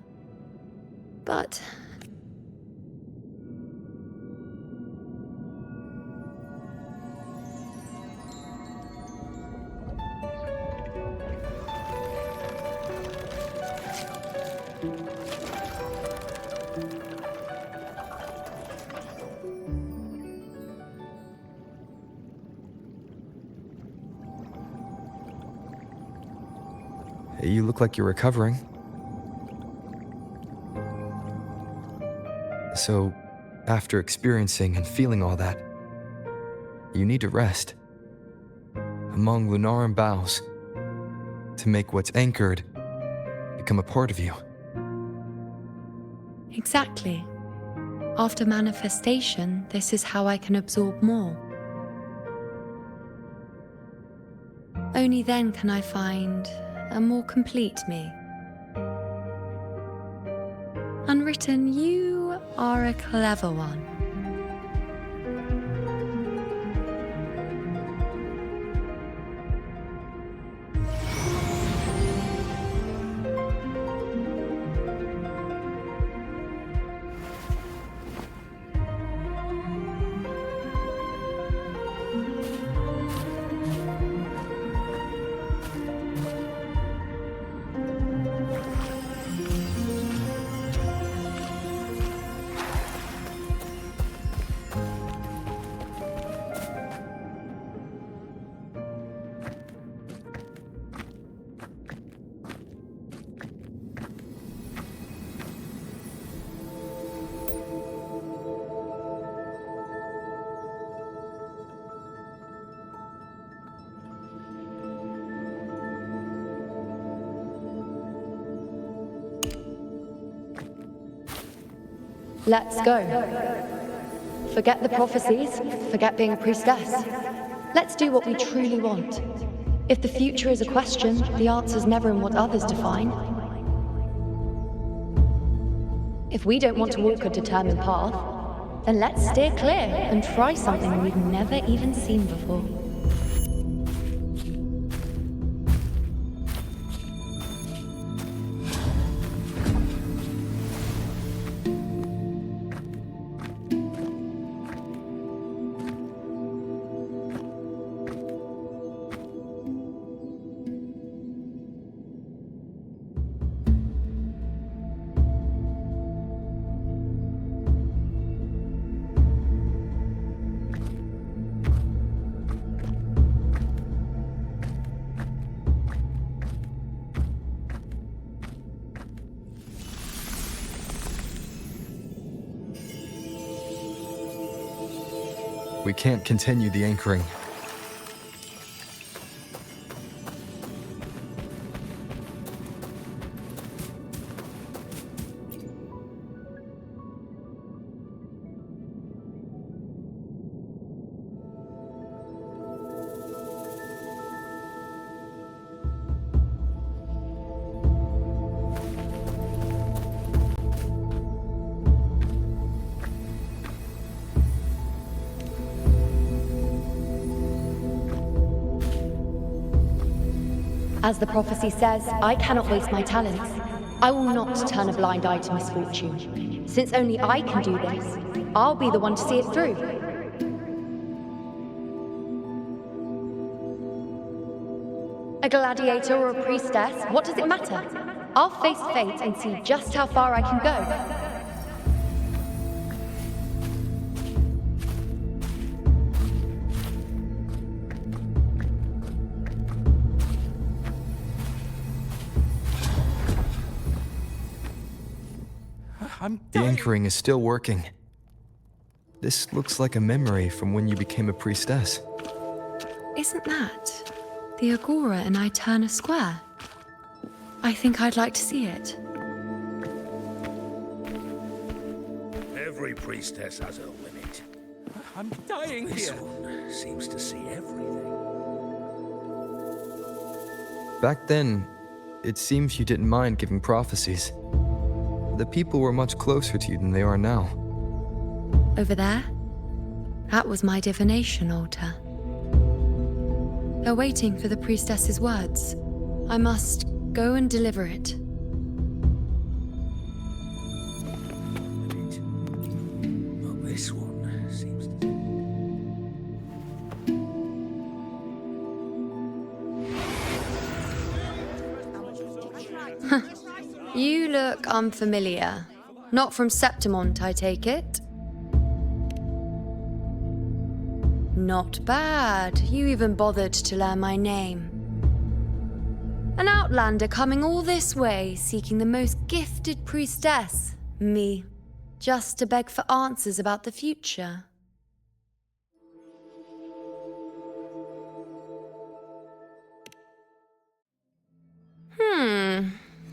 But... You look like you're recovering. So, after experiencing and feeling all that, you need to rest among Lunarum boughs to make what's anchored become a part of you. Exactly. After manifestation, this is how I can absorb more. Only then can I find a more complete me. Unwritten. Titan, you are a clever one. Let's go. Forget the prophecies, forget being a priestess. Let's do what we truly want. If the future is a question, the answer's never in what others define. If we don't want to walk a determined path, then let's steer clear and try something we've never even seen before. We can't continue the anchoring. As the prophecy says, I cannot waste my talents. I will not turn a blind eye to misfortune. Since only I can do this, I'll be the one to see it through. A gladiator or a priestess, what does it matter? I'll face fate and see just how far I can go. The anchoring is still working. This looks like a memory from when you became a priestess. Isn't that the Agora in Eterna Square? I think I'd like to see it. Every priestess has her limit. I'm dying This here. one seems to see everything. Back then, it seems you didn't mind giving prophecies. The people were much closer to you than they are now. Over there? That was my divination altar. They're waiting for the priestess's words. I must go and deliver it. Well, this one seems to... You look unfamiliar. Not from Septimont, I take it? Not bad. You even bothered to learn my name. An outlander coming all this way, seeking the most gifted priestess, me, just to beg for answers about the future.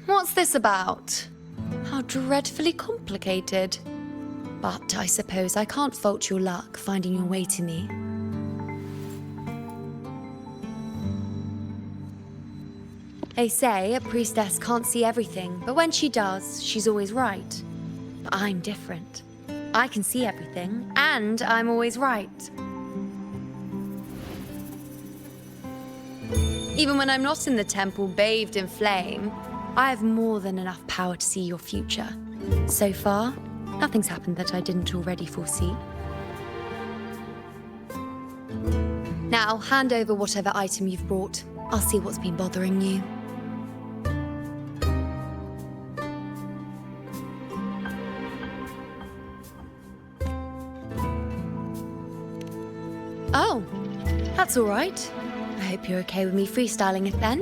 What's this about? How dreadfully complicated. But I suppose I can't fault your luck finding your way to me. They say a priestess can't see everything, but when she does, she's always right. But I'm different. I can see everything, and I'm always right. Even when I'm not in the temple bathed in flame, I have more than enough power to see your future. So far, nothing's happened that I didn't already foresee. Now, hand over whatever item you've brought. I'll see what's been bothering you. Oh, that's all right. I hope you're okay with me freestyling it then.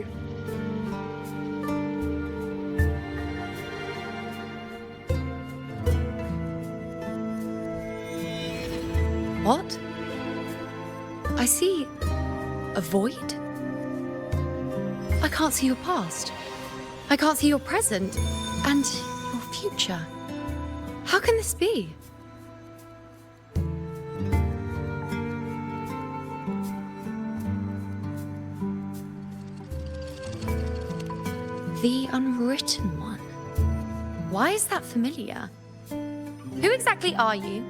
What? I see a void? I can't see your past. I can't see your present and your future. How can this be? The Unwritten One. Why is that familiar? Who exactly are you?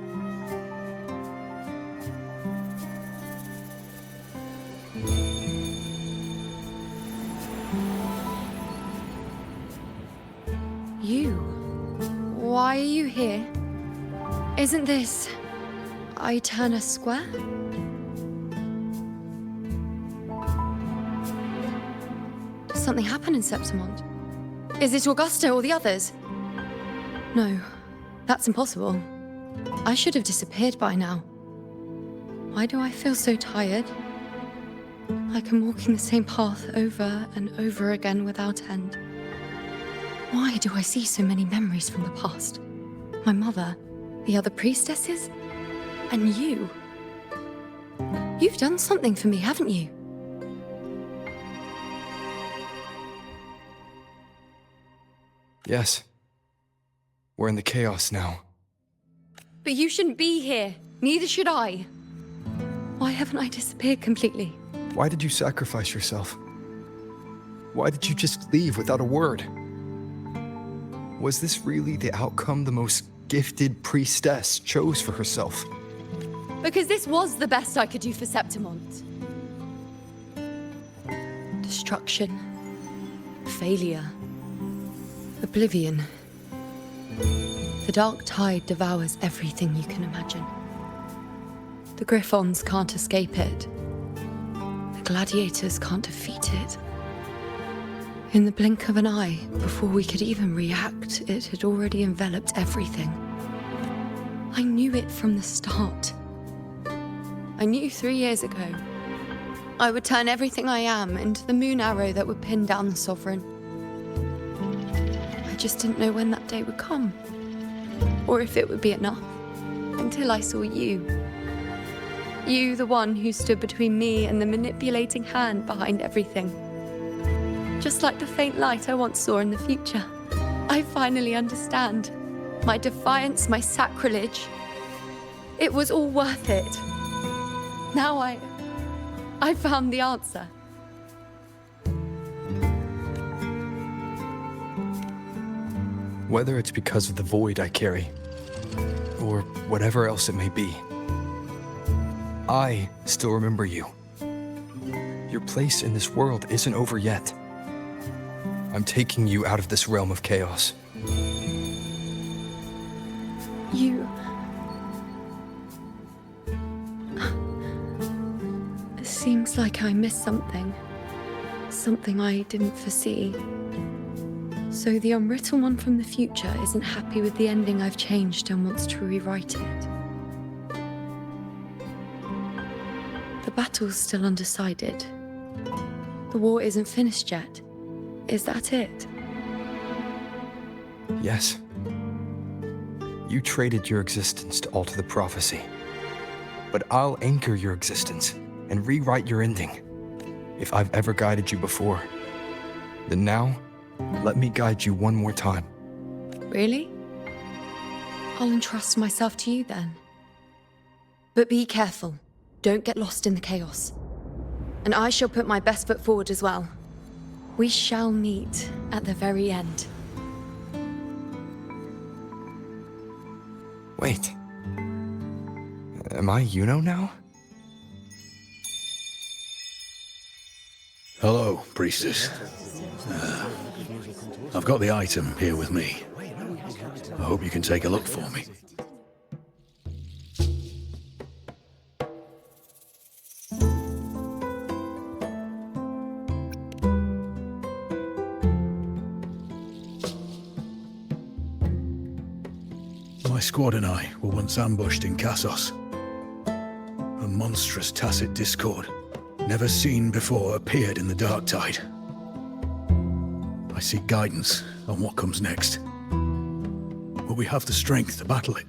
Why are you here? Isn't this Eterna Square? Did something happen in Septimont? Is it Augusta or the others? No, that's impossible. I should have disappeared by now. Why do I feel so tired? Like I'm walking the same path over and over again without end. Why do I see so many memories from the past? My mother, the other priestesses, and you. You've done something for me, haven't you? Yes. We're in the chaos now. But you shouldn't be here. Neither should I. Why haven't I disappeared completely? Why did you sacrifice yourself? Why did you just leave without a word? Was this really the outcome the most gifted priestess chose for herself? Because this was the best I could do for Septimont. Destruction. Failure. Oblivion. The dark tide devours everything you can imagine. The Griffons can't escape it. The gladiators can't defeat it. In the blink of an eye, before we could even react, it had already enveloped everything. I knew it from the start. I knew 3 years ago. I would turn everything I am into the moon arrow that would pin down the Sovereign. I just didn't know when that day would come, or if it would be enough, until I saw you. You, the one who stood between me and the manipulating hand behind everything. Just like the faint light I once saw in the future. I finally understand. My defiance, my sacrilege. It was all worth it. Now I found the answer. Whether it's because of the void I carry, or whatever else it may be, I still remember you. Your place in this world isn't over yet. I'm taking you out of this realm of chaos. You... It seems like I missed something. Something I didn't foresee. So the Unwritten One from the future isn't happy with the ending I've changed and wants to rewrite it. The battle's still undecided. The war isn't finished yet. Is that it? Yes. You traded your existence to alter the prophecy. But I'll anchor your existence and rewrite your ending. If I've ever guided you before, then now, let me guide you one more time. Really? I'll entrust myself to you then. But be careful. Don't get lost in the chaos. And I shall put my best foot forward as well. We shall meet at the very end. Wait. Am I Yuno now? Hello, priestess. I've got the item here with me. I hope you can take a look for me. My squad and I were once ambushed in Kassos. A monstrous tacit discord, never seen before, appeared in the dark tide. I seek guidance on what comes next. Will we have the strength to battle it?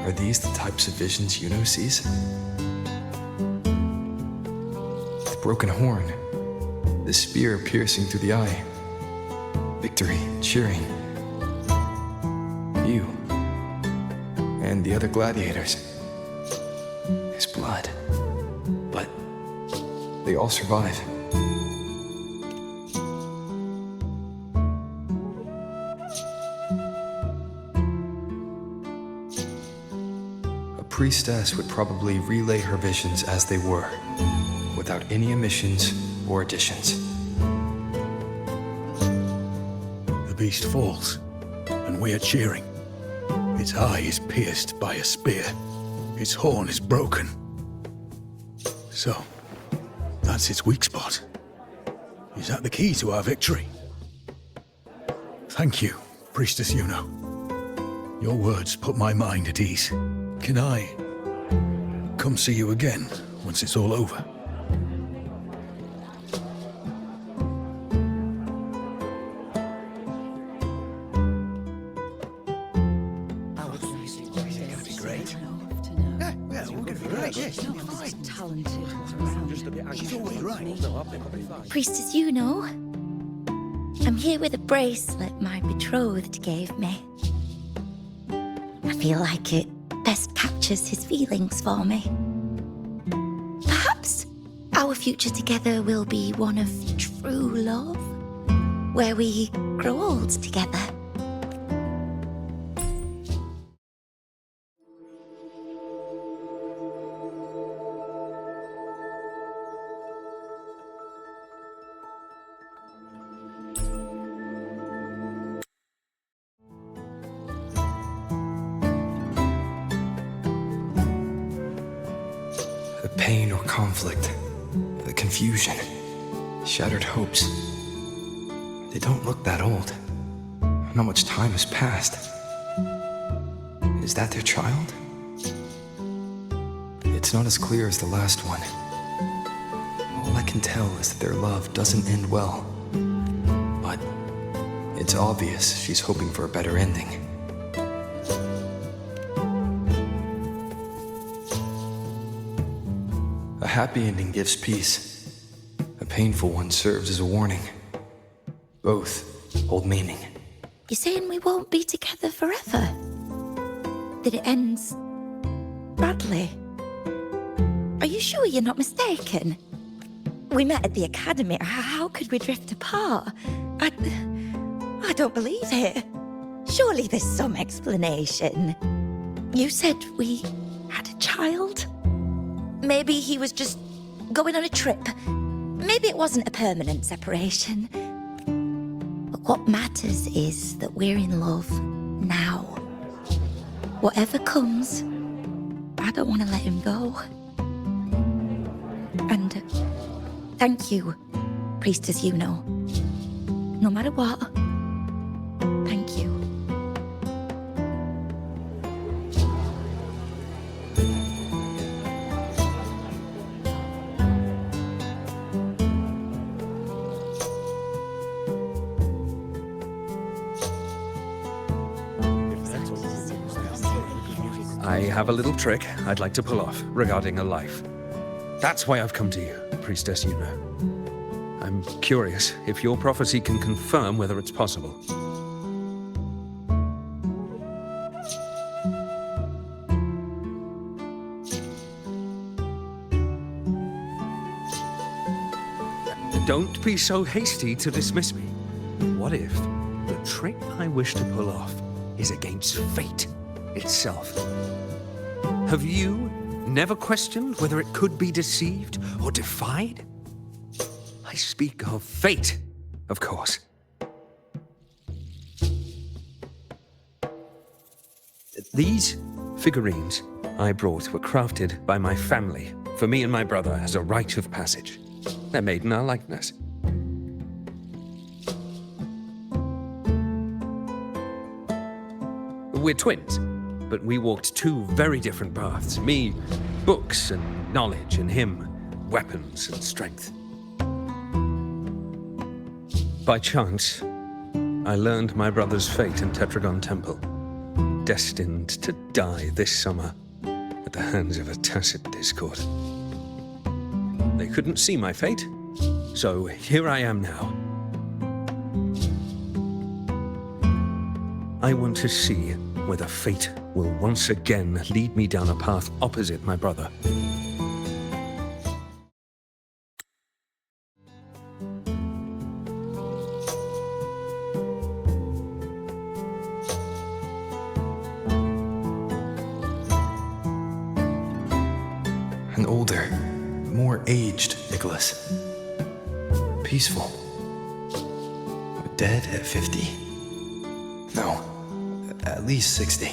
Are these the types of visions Yuno sees? The broken horn, the spear piercing through the eye, victory cheering, you, and the other gladiators. His blood, but they all survive. Priestess would probably relay her visions as they were, without any omissions or additions. The beast falls, and we are cheering. Its eye is pierced by a spear. Its horn is broken. So, that's its weak spot. Is that the key to our victory? Thank you, Priestess Yuno. Your words put my mind at ease. Can I come see you again once it's all over? Priestess Yuno, I'm here with a bracelet my betrothed gave me. I feel like it best captures his feelings for me. Perhaps our future together will be one of true love, where we grow old together. The pain or conflict, the confusion, shattered hopes. They don't look that old. Not much time has passed. Is that their child? It's not as clear as the last one. All I can tell is that their love doesn't end well. But it's obvious she's hoping for a better ending. A happy ending gives peace. A painful one serves as a warning. Both hold meaning. You're saying we won't be together forever? That it ends badly? Are you sure you're not mistaken? We met at the academy. How could we drift apart? I don't believe it. Surely there's some explanation. You said we had a child? Maybe he was just going on a trip. Maybe it wasn't a permanent separation. But what matters is that we're in love now. Whatever comes, I don't want to let him go. And thank you, Priestess Yuno. No matter what, thank you. I have a little trick I'd like to pull off regarding a life. That's why I've come to you, Priestess Yuno. I'm curious if your prophecy can confirm whether it's possible. Don't be so hasty to dismiss me. What if the trick I wish to pull off is against fate itself? Have you never questioned whether it could be deceived or defied? I speak of fate, of course. These figurines I brought were crafted by my family for me and my brother as a rite of passage. They're made in our likeness. We're twins, but we walked two very different paths. Me, books and knowledge, and him, weapons and strength. By chance, I learned my brother's fate in Tetragon Temple, destined to die this summer at the hands of a tacit discord. They couldn't see my fate, so here I am now. I want to see whether fate will once again lead me down a path opposite my brother. An older, more aged Nicholas. Peaceful. Dead at 50. No, at least 60.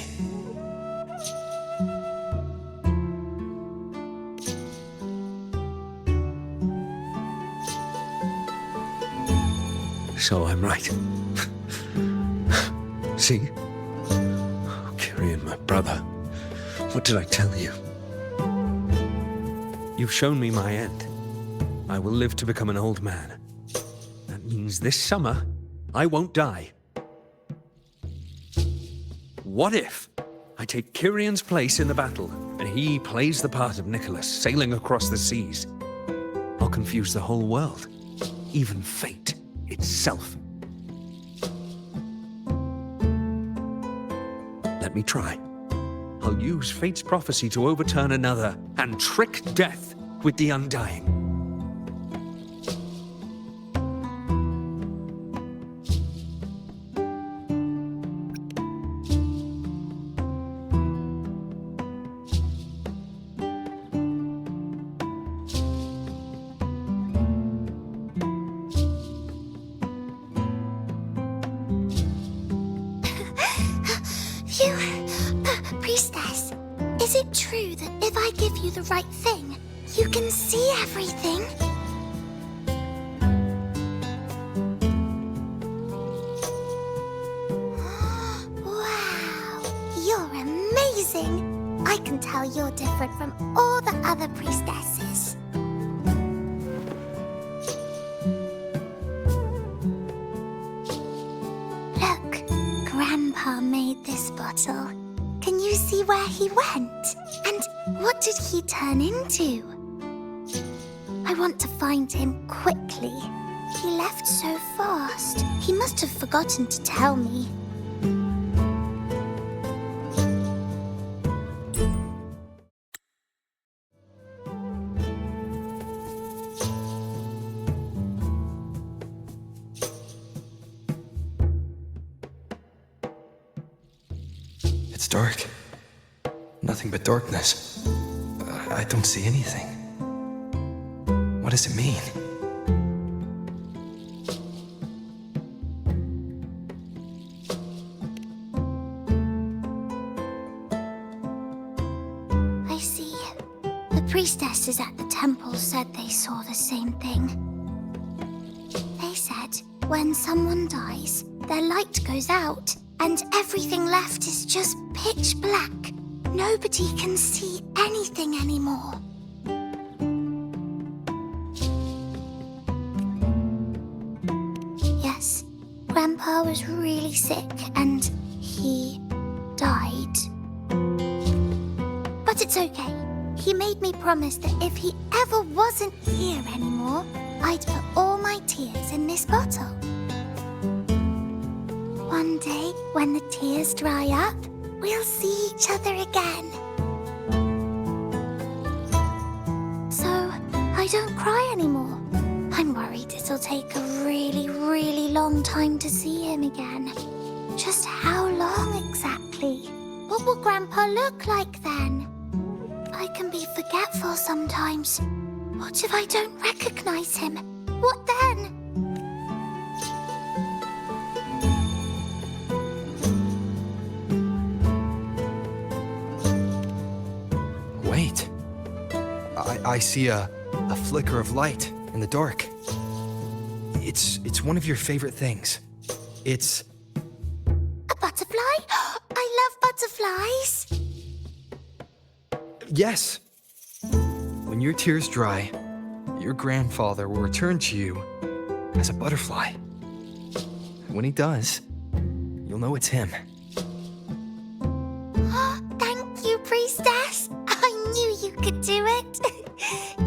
So I'm right. See? Oh, Kyrian, my brother. What did I tell you? You've shown me my end. I will live to become an old man. That means this summer, I won't die. What if I take Kyrian's place in the battle, and he plays the part of Nicholas, sailing across the seas? I'll confuse the whole world, even fate itself. Let me try. I'll use fate's prophecy to overturn another and trick death with the undying. Priestess, is it true that if I give you the right thing, you can see everything? Wow, you're amazing. I can tell you're different from all the other priestesses. Look, Grandpa made this bottle. Can you see where he went? And what did he turn into? I want to find him quickly. He left so fast. He must have forgotten to tell me. It's dark. Nothing but darkness. I don't see anything. What does it mean? I see. The priestesses at the temple said they saw the same thing. They said when someone dies, their light goes out, and everything left is just pitch black. Nobody can see anything anymore. Yes, Grandpa was really sick and he died. But it's okay. He made me promise that if he ever wasn't here anymore, I'd put all my tears in this bottle. One day, when the tears dry up, we'll see each other again. So, I don't cry anymore. I'm worried it'll take a really, really long time to see him again. Just how long exactly? What will Grandpa look like then? I can be forgetful sometimes. What if I don't recognize him? What then? Wait. I see a flicker of light in the dark. It's one of your favorite things. It's... A butterfly? I love butterflies. Yes. When your tears dry, your grandfather will return to you as a butterfly. When he does, you'll know it's him. Thank you, Priestess. I knew you could do it.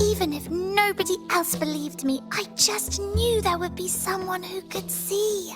Even if nobody else believed me, I just knew there would be someone who could see.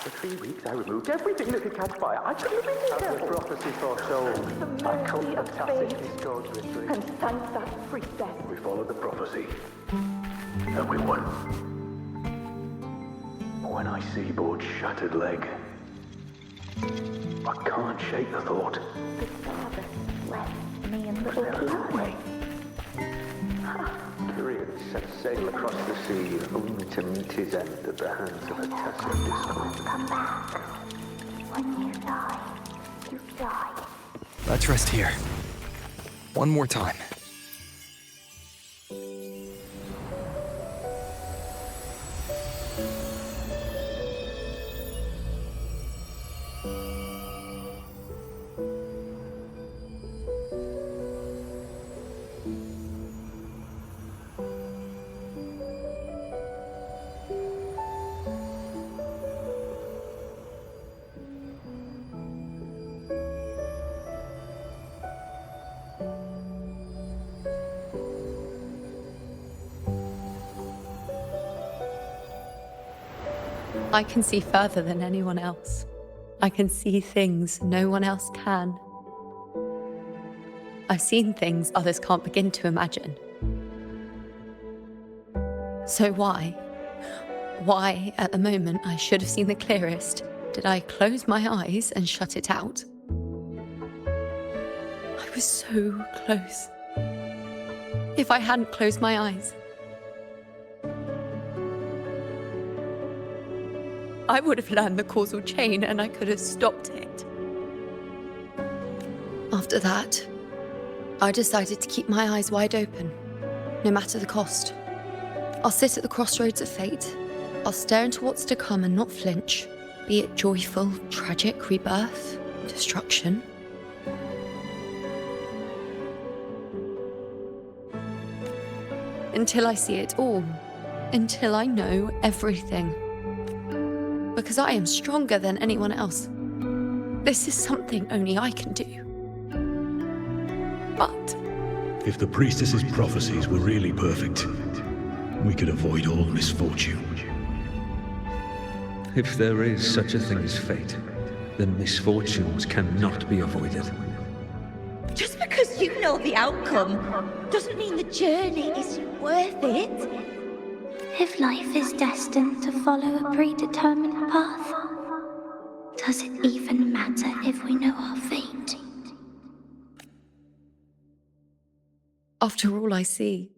For 3 weeks, I removed everything that could catch fire. I couldn't have been more careful. The prophecy foretold. I cut the tacit discord retreat. And thank that priestess. We followed the prophecy. And we won. But when I see Board's shattered leg, I can't shake the thought. The father left me and Was little there another way? Tyrion set sail across the sea, only to meet his end at the hands of a tacit discord. Come back. When you die, you die. Let's rest here. One more time. I can see further than anyone else. I can see things no one else can. I've seen things others can't begin to imagine. So why at the moment I should have seen the clearest, did I close my eyes and shut it out? I was so close. If I hadn't closed my eyes, I would have learned the causal chain and I could have stopped it. After that, I decided to keep my eyes wide open, no matter the cost. I'll sit at the crossroads of fate. I'll stare into what's to come and not flinch, be it joyful, tragic, rebirth, destruction. Until I see it all, until I know everything. Because I am stronger than anyone else. This is something only I can do. But if the priestess's prophecies were really perfect, we could avoid all misfortune. If there is such a thing as fate, then misfortunes cannot be avoided. Just because you know the outcome doesn't mean the journey is worth it. If life is destined to follow a predetermined path, does it even matter if we know our fate? After all I see,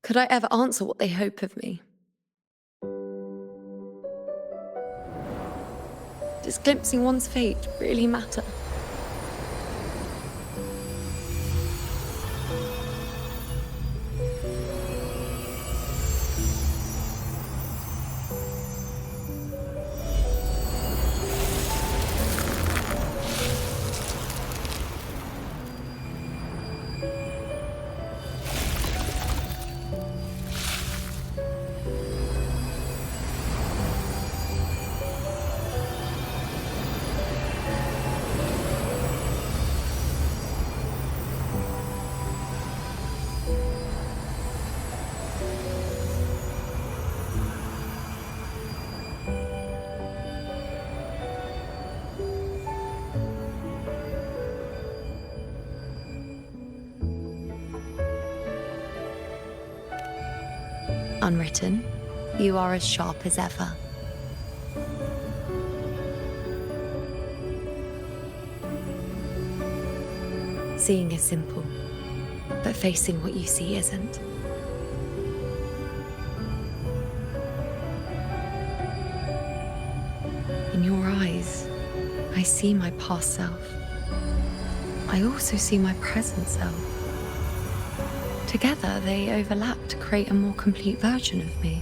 could I ever answer what they hope of me? Does glimpsing one's fate really matter? Unwritten, you are as sharp as ever. Seeing is simple, but facing what you see isn't. In your eyes, I see my past self. I also see my present self. Together, they overlap to create a more complete version of me.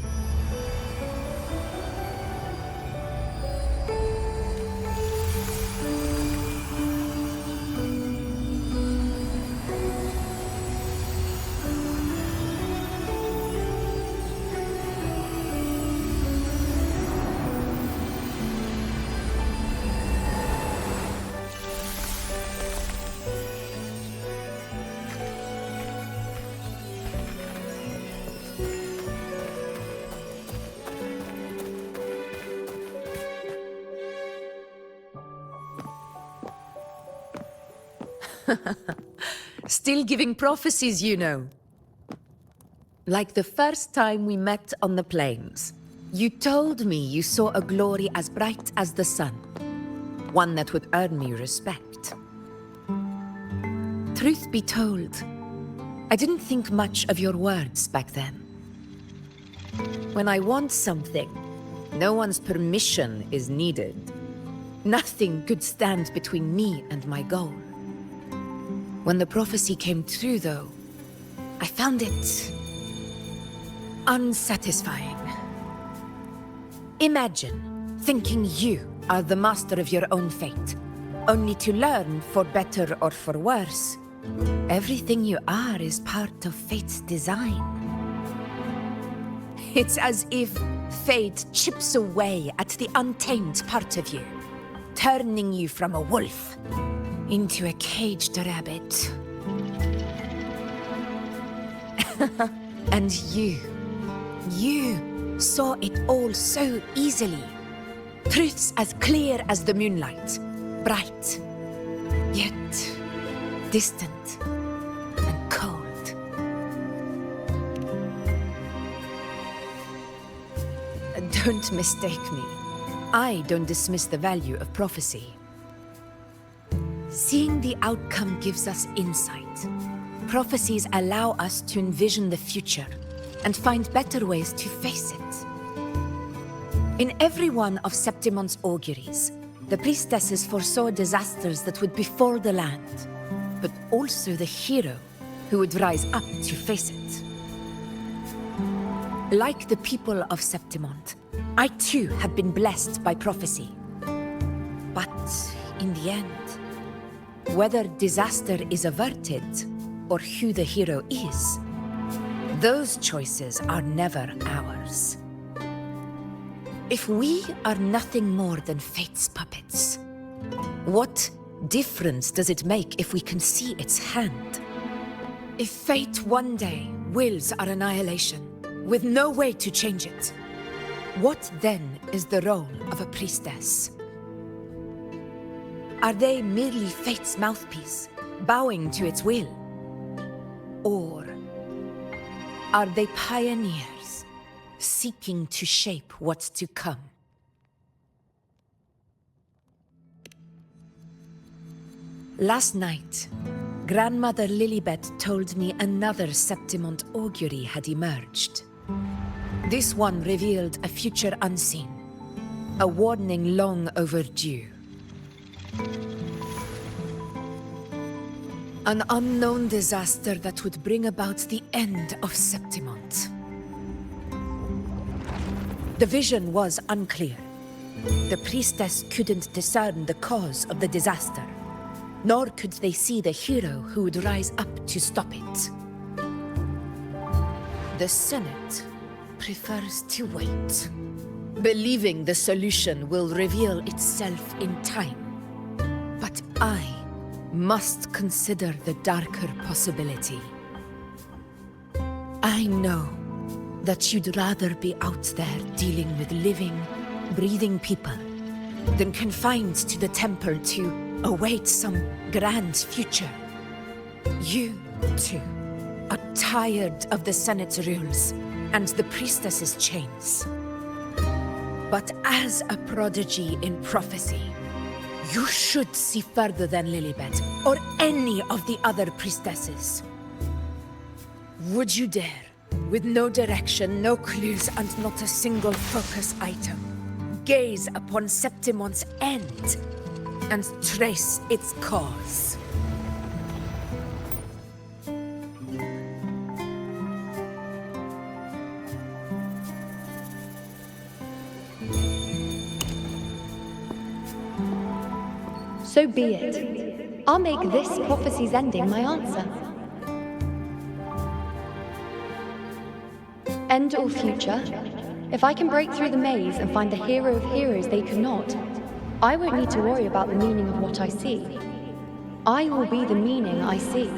Still giving prophecies, you know. Like the first time we met on the plains. You told me you saw a glory as bright as the sun. One that would earn me respect. Truth be told, I didn't think much of your words back then. When I want something, no one's permission is needed. Nothing could stand between me and my goal. When the prophecy came true, though, I found it unsatisfying. Imagine thinking you are the master of your own fate, only to learn, for better or for worse, everything you are is part of fate's design. It's as if fate chips away at the untamed part of you, turning you from a wolf into a caged rabbit. And you saw it all so easily. Truths as clear as the moonlight, bright, yet distant and cold. Don't mistake me. I don't dismiss the value of prophecy. Seeing the outcome gives us insight. Prophecies allow us to envision the future and find better ways to face it. In every one of Septimon's auguries, the priestesses foresaw disasters that would befall the land, but also the hero who would rise up to face it. Like the people of Septimont, I too have been blessed by prophecy. But in the end, whether disaster is averted or who the hero is, those choices are never ours. If we are nothing more than fate's puppets, what difference does it make if we can see its hand? If fate one day wills our annihilation, with no way to change it, what then is the role of a priestess? Are they merely fate's mouthpiece, bowing to its will? Or are they pioneers, seeking to shape what's to come? Last night, Grandmother Lilibet told me another Septimont augury had emerged. This one revealed a future unseen, a warning long overdue. An unknown disaster that would bring about the end of Septimont. The vision was unclear. The priestess couldn't discern the cause of the disaster, nor could they see the hero who would rise up to stop it. The Senate prefers to wait, believing the solution will reveal itself in time. But I must consider the darker possibility. I know that you'd rather be out there dealing with living, breathing people than confined to the temple to await some grand future. You, too, are tired of the Senate's rules and the priestess's chains. But as a prodigy in prophecy, you should see further than Lilibet or any of the other priestesses. Would you dare, with no direction, no clues, and not a single focus item, gaze upon Septimont's end and trace its cause? So be it. I'll make this prophecy's ending my answer. End or future, if I can break through the maze and find the hero of heroes they could not, I won't need to worry about the meaning of what I see. I will be the meaning I see.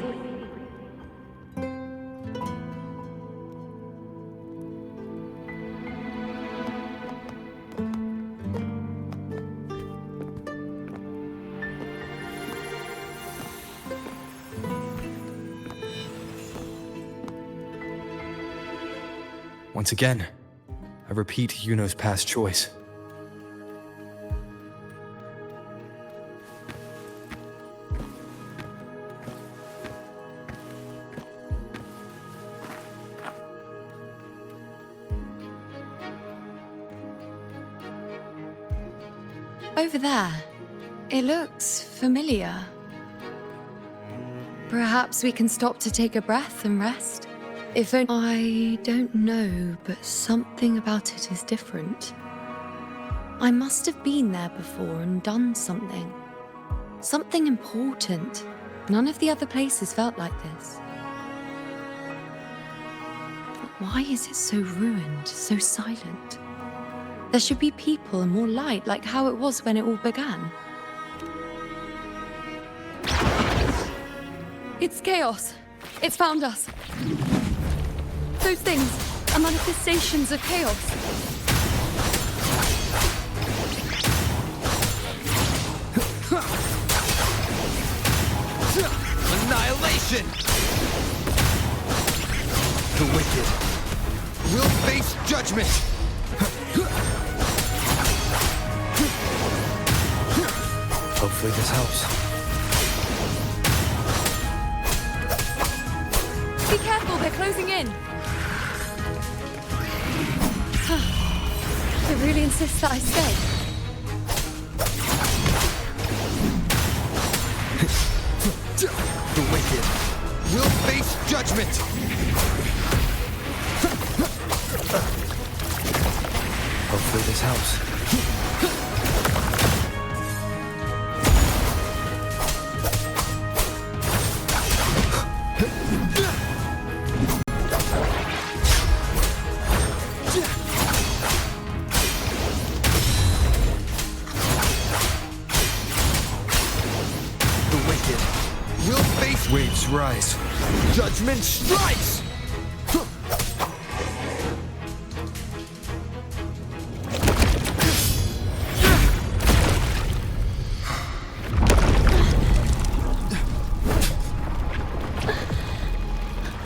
Once again, I repeat Yuno's past choice. Over there, it looks familiar. Perhaps we can stop to take a breath and rest? If I don't know, but something about it is different. I must have been there before and done something. Something important. None of the other places felt like this. But why is it so ruined, so silent? There should be people and more light, like how it was when it all began. It's chaos. It's found us. Those things are manifestations of chaos. Annihilation! The wicked will face judgment! Hopefully this helps. Be careful, they're closing in. They really insist that I stay. The wicked will face judgment! Hopefully this helps. Waves rise. Judgment strikes!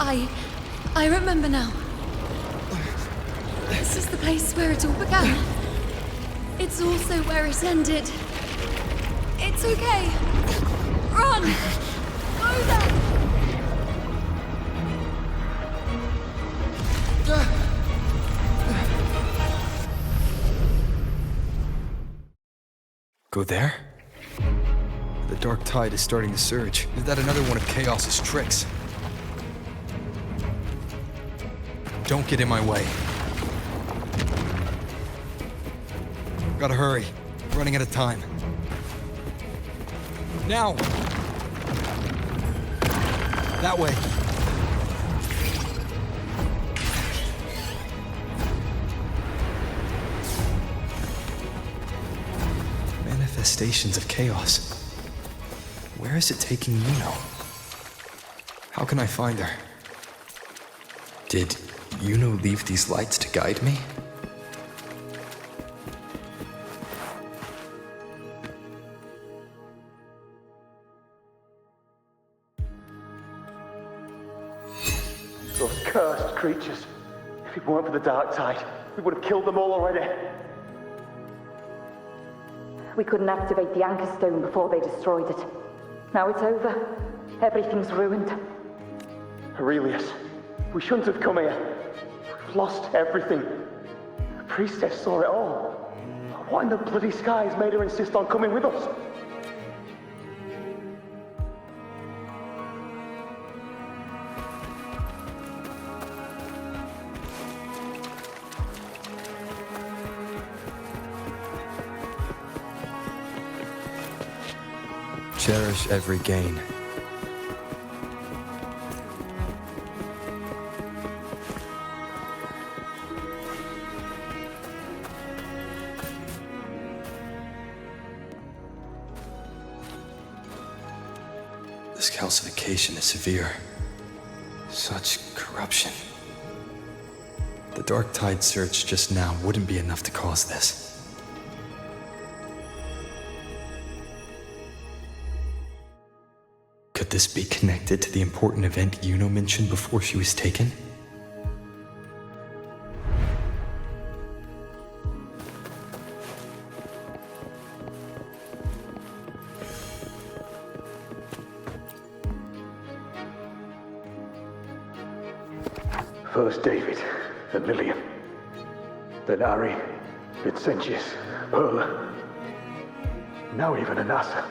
I remember now. This is the place where it all began. It's also where it ended. It's okay. Run! Go there! Go there? The dark tide is starting to surge. Is that another one of Chaos's tricks? Don't get in my way. Gotta hurry. Running out of time. Now! That way. Manifestations of chaos. Where is it taking Yuno? How can I find her? Did Yuno leave these lights to guide me? Those cursed creatures. If it weren't for the dark tide, we would have killed them all already. We couldn't activate the Anchor Stone before they destroyed it. Now it's over. Everything's ruined. Aurelius, we shouldn't have come here. We've lost everything. The priestess saw it all. What in the bloody skies made her insist on coming with us? Cherish every gain. This calcification is severe. Such corruption. The dark tide surge just now wouldn't be enough to cause this. Could this be connected to the important event Yuno mentioned before she was taken? First David, then Lillian, then Ari, Vincentius, Perla, now even Anassa.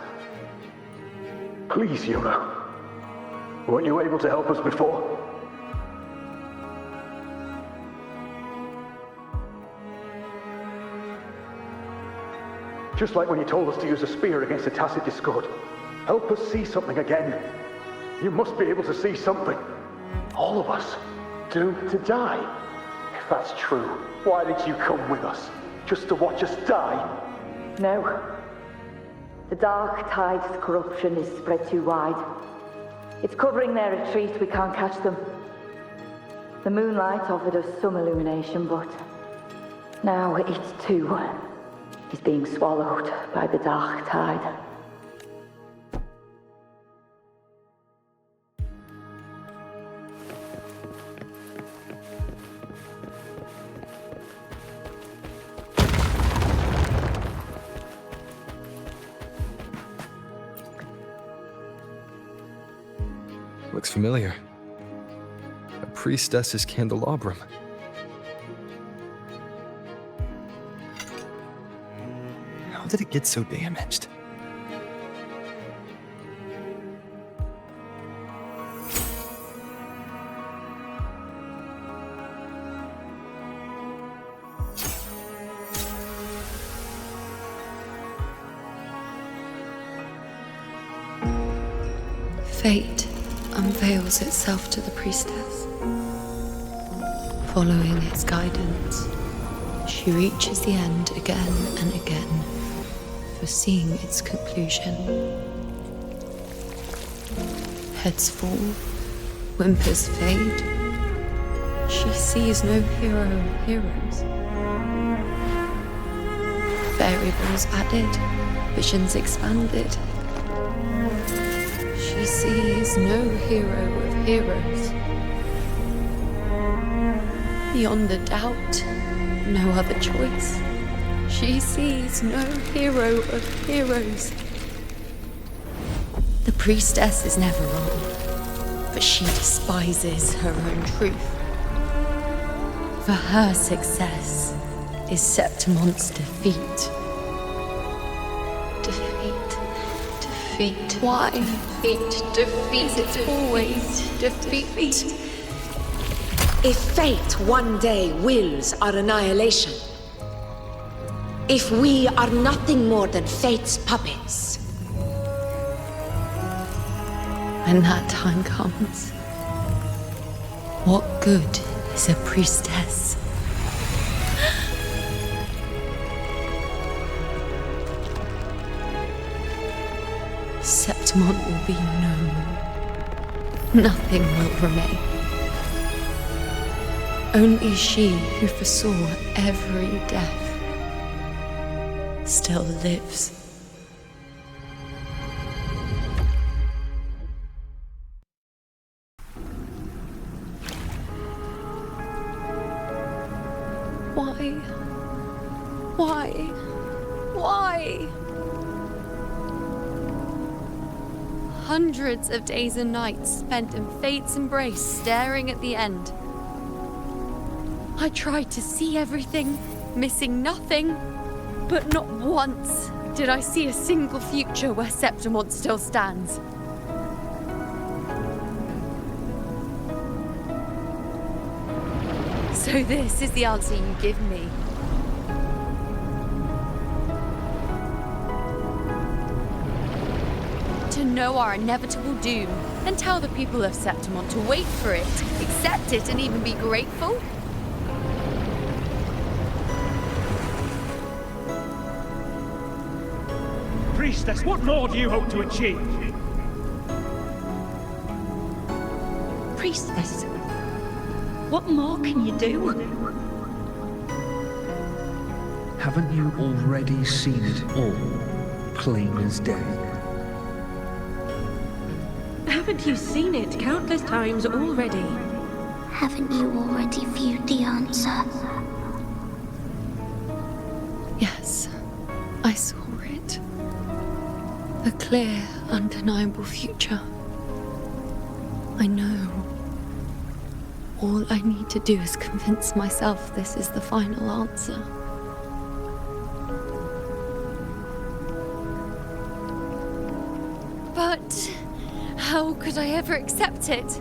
Please, Yuno. Weren't you able to help us before? Just like when you told us to use a spear against the tacit discord. Help us see something again. You must be able to see something. All of us. Doomed to die. If that's true, why did you come with us? Just to watch us die? No. The dark tide's corruption is spread too wide. It's covering their retreat, we can't catch them. The moonlight offered us some illumination, but now it too is being swallowed by the dark tide. Looks familiar. A priestess's candelabrum. How did it get so damaged? Fate unveils itself to the priestess. Following its guidance, she reaches the end again and again, foreseeing its conclusion. Heads fall, whimpers fade. She sees no hero of heroes. Variables added, visions expanded. She sees no hero of heroes. Beyond a doubt, no other choice. She sees no hero of heroes. The priestess is never wrong, but she despises her own truth. For her success is Septimon's defeat. Defeat. Why? Defeat. It's always defeat. If fate one day wills our annihilation, if we are nothing more than fate's puppets, when that time comes, what good is a priestess? Septimon will be known. Nothing will remain. Only she who foresaw every death still lives. Why? Hundreds of days and nights spent in fate's embrace, staring at the end. I tried to see everything, missing nothing, but not once did I see a single future where Septimon still stands. So this is the answer you give me. To know our inevitable doom, and tell the people of Septimon to wait for it, accept it, and even be grateful? Priestess, what more do you hope to achieve? Priestess, what more can you do? Haven't you already seen it all, plain as day? Haven't you seen it countless times already? Haven't you already viewed the answer? Yes, I saw it. A clear, undeniable future. I know. All I need to do is convince myself this is the final answer. But how could I ever accept it?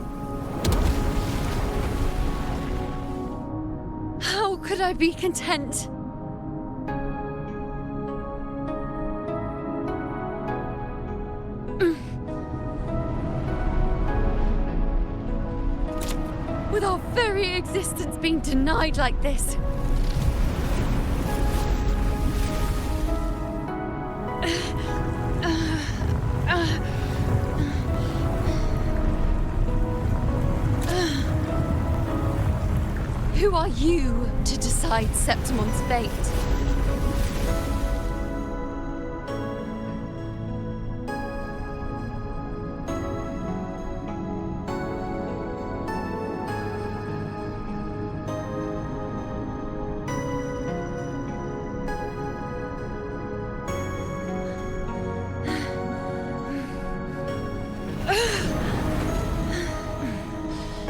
How could I be content? With our very existence being denied like this. Who are you to decide Septimon's fate?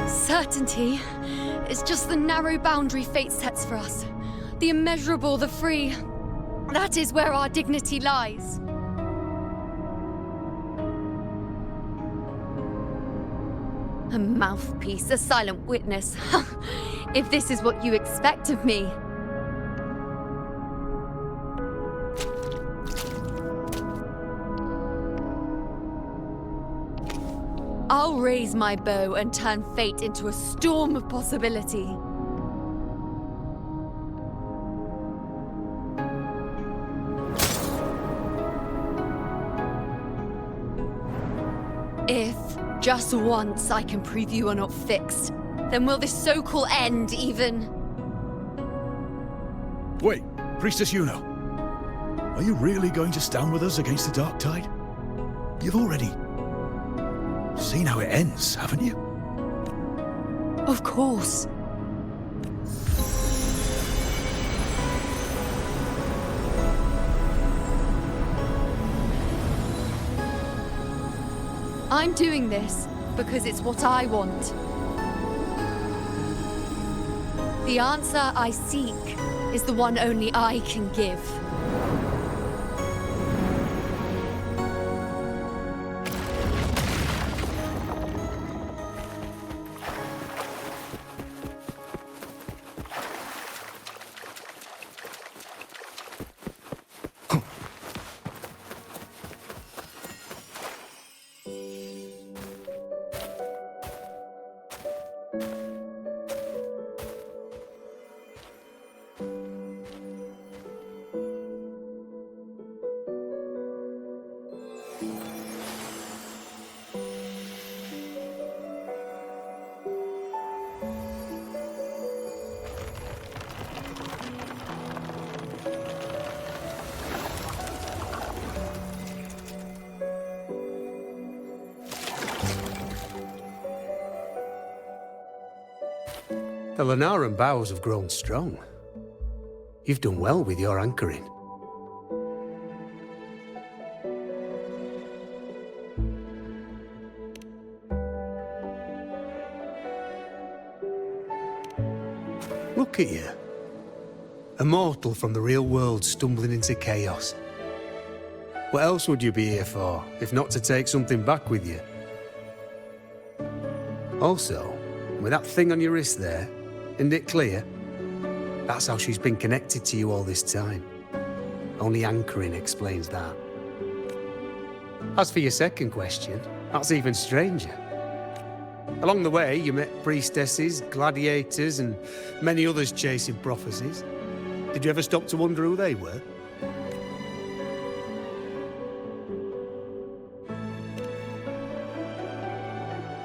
Certainty is just the narrow boundary fate sets for us. The immeasurable, the free. That is where our dignity lies. A mouthpiece, a silent witness. If this is what you expect of me. I'll raise my bow and turn fate into a storm of possibility. If, just once, I can prove you are not fixed, then will this so-called end even... Wait, Priestess Yuno. Are you really going to stand with us against the Dark Tide? You've already seen how it ends, haven't you? Of course. I'm doing this because it's what I want. The answer I seek is the one only I can give. The Lunaran bows have grown strong. You've done well with your anchoring. Look at you. A mortal from the real world stumbling into chaos. What else would you be here for, if not to take something back with you? Also, with that thing on your wrist there, isn't it clear? That's how she's been connected to you all this time. Only anchoring explains that. As for your second question, that's even stranger. Along the way, you met priestesses, gladiators, and many others chasing prophecies. Did you ever stop to wonder who they were?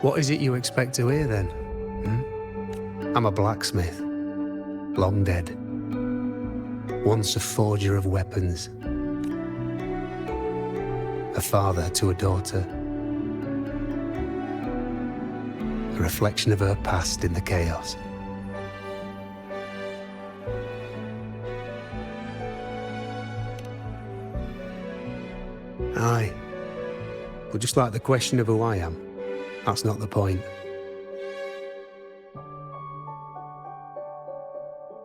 What is it you expect to hear, then? I'm a blacksmith. Long dead. Once a forger of weapons. A father to a daughter. A reflection of her past in the chaos. Aye. But just like the question of who I am, that's not the point.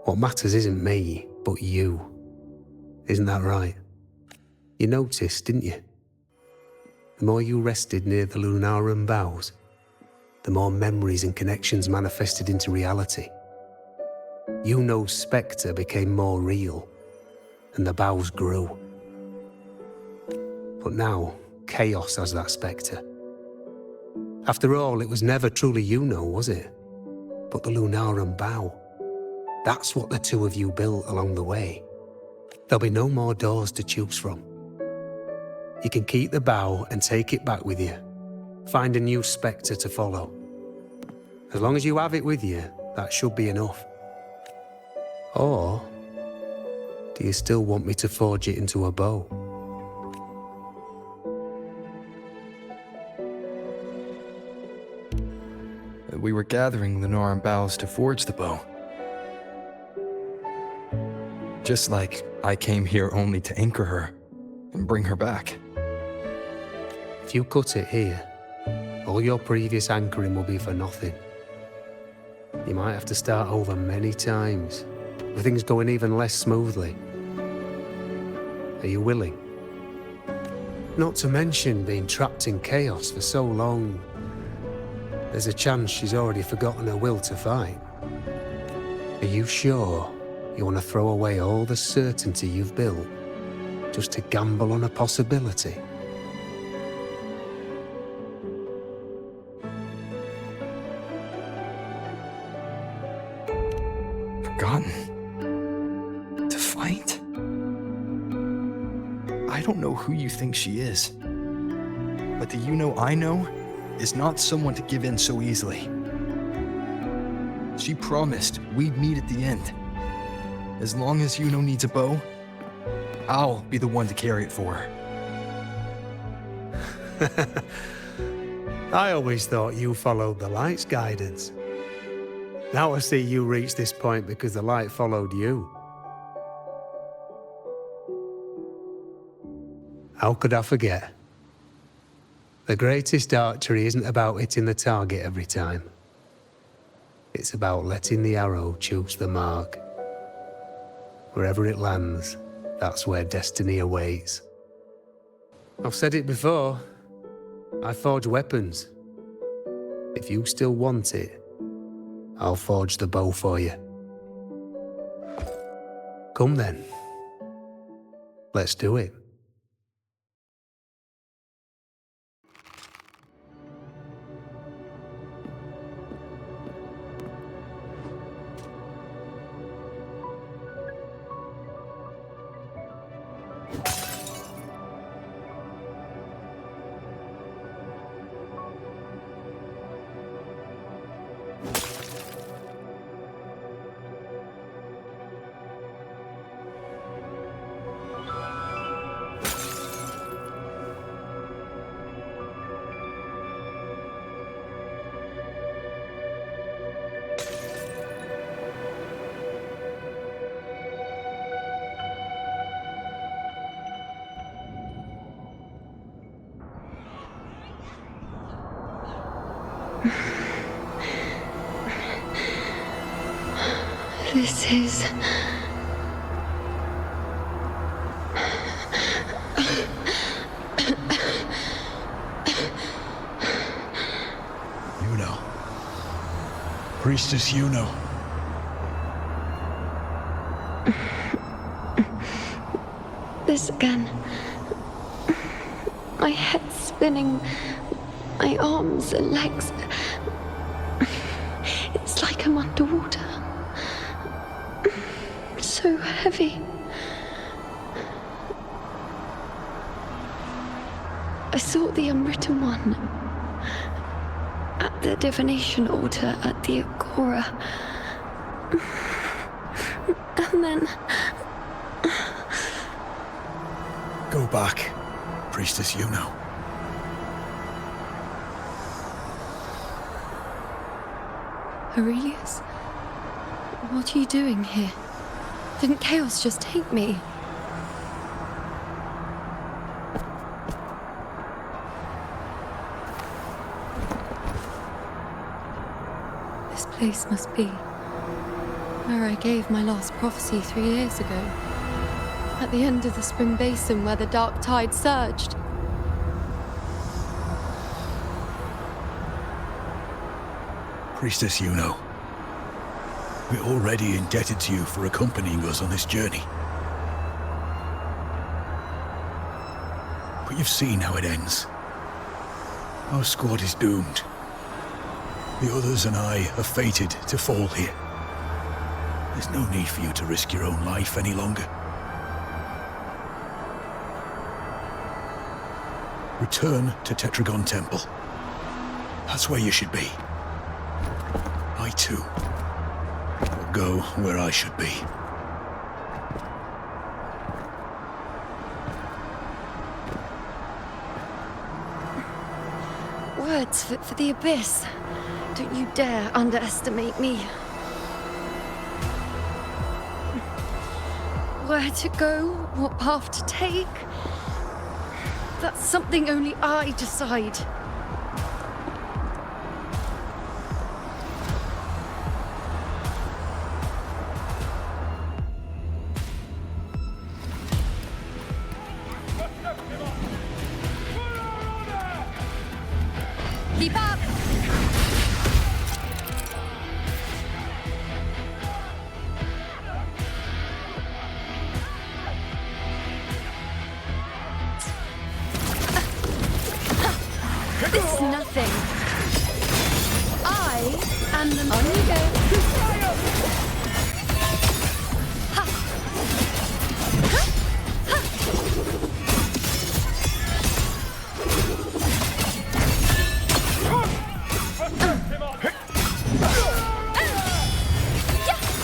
What matters isn't me, but you. Isn't that right? You noticed, didn't you? The more you rested near the Lunaran boughs, the more memories and connections manifested into reality. Yuno's spectre became more real, and the boughs grew. But now, chaos has that spectre. After all, it was never truly Yuno, was it? But the Lunaran bough. That's what the two of you built along the way. There'll be no more doors to choose from. You can keep the bough and take it back with you. Find a new spectre to follow. As long as you have it with you, that should be enough. Or, do you still want me to forge it into a bow? We were gathering Lunaran boughs to forge the bow. Just like I came here only to anchor her and bring her back. If you cut it here, all your previous anchoring will be for nothing. You might have to start over many times, with things going even less smoothly. Are you willing? Not to mention being trapped in chaos for so long. There's a chance she's already forgotten her will to fight. Are you sure you want to throw away all the certainty you've built just to gamble on a possibility? Forgotten? To fight? I don't know who you think she is, but the Yuno I know is not someone to give in so easily. She promised we'd meet at the end. As long as Yuno needs a bow, I'll be the one to carry it for her. I always thought you followed the light's guidance. Now I see you reached this point because the light followed you. How could I forget? The greatest archery isn't about hitting the target every time. It's about letting the arrow choose the mark. Wherever it lands, that's where destiny awaits. I've said it before. I forge weapons. If you still want it, I'll forge the bow for you. Come then. Let's do it. This is... Yuno. Priestess Yuno. This again. My head spinning, my arms and legs. It's like I'm underwater. So heavy. I sought the Unwritten One at the divination altar at the Agora. And then... Go back, Priestess Yuno. Aurelius? What are you doing here? Didn't Chaos just take me? This place must be where I gave my last prophecy 3 years ago. At the end of the spring basin where the dark tide surged. Priestess Yuno. We're already indebted to you for accompanying us on this journey. But you've seen how it ends. Our squad is doomed. The others and I are fated to fall here. There's no need for you to risk your own life any longer. Return to Tetragon Temple. That's where you should be. I too will go where I should be. Words for the Abyss. Don't you dare underestimate me. Where to go, what path to take, that's something only I decide. Keep up! This is nothing. I am the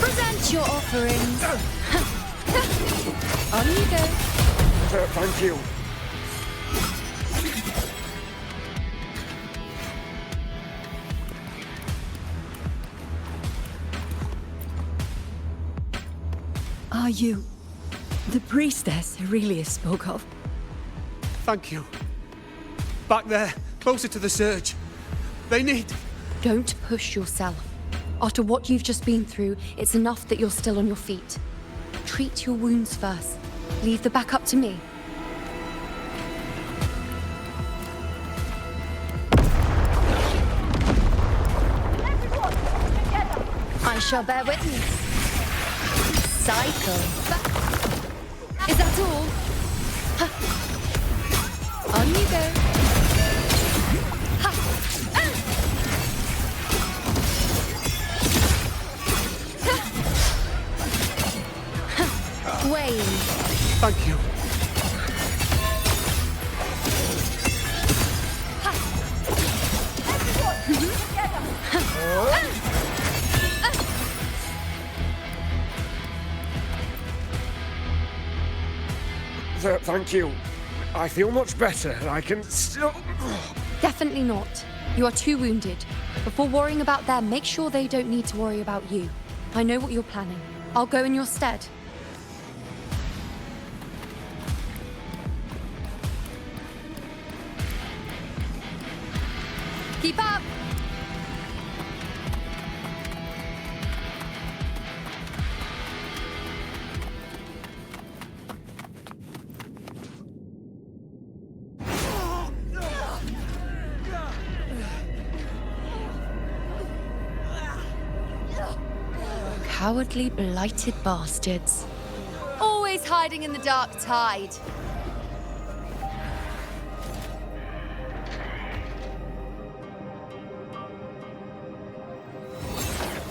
Present your offerings. On you go. Thank you. Are you the priestess Aurelius spoke of? Thank you. Back there, Closer to the surge. They need... Don't push yourself. After what you've just been through, it's enough that you're still on your feet. Treat your wounds first. Leave the back up to me. I shall bear witness. Cycle. Is that all? On you go. Ha. Wayne. Thank you. Thank you. I feel much better. I can still... Definitely not. You are too wounded. Before worrying about them, make sure they don't need to worry about you. I know what you're planning. I'll go in your stead. Keep up! Cowardly, blighted bastards. Always hiding in the dark tide.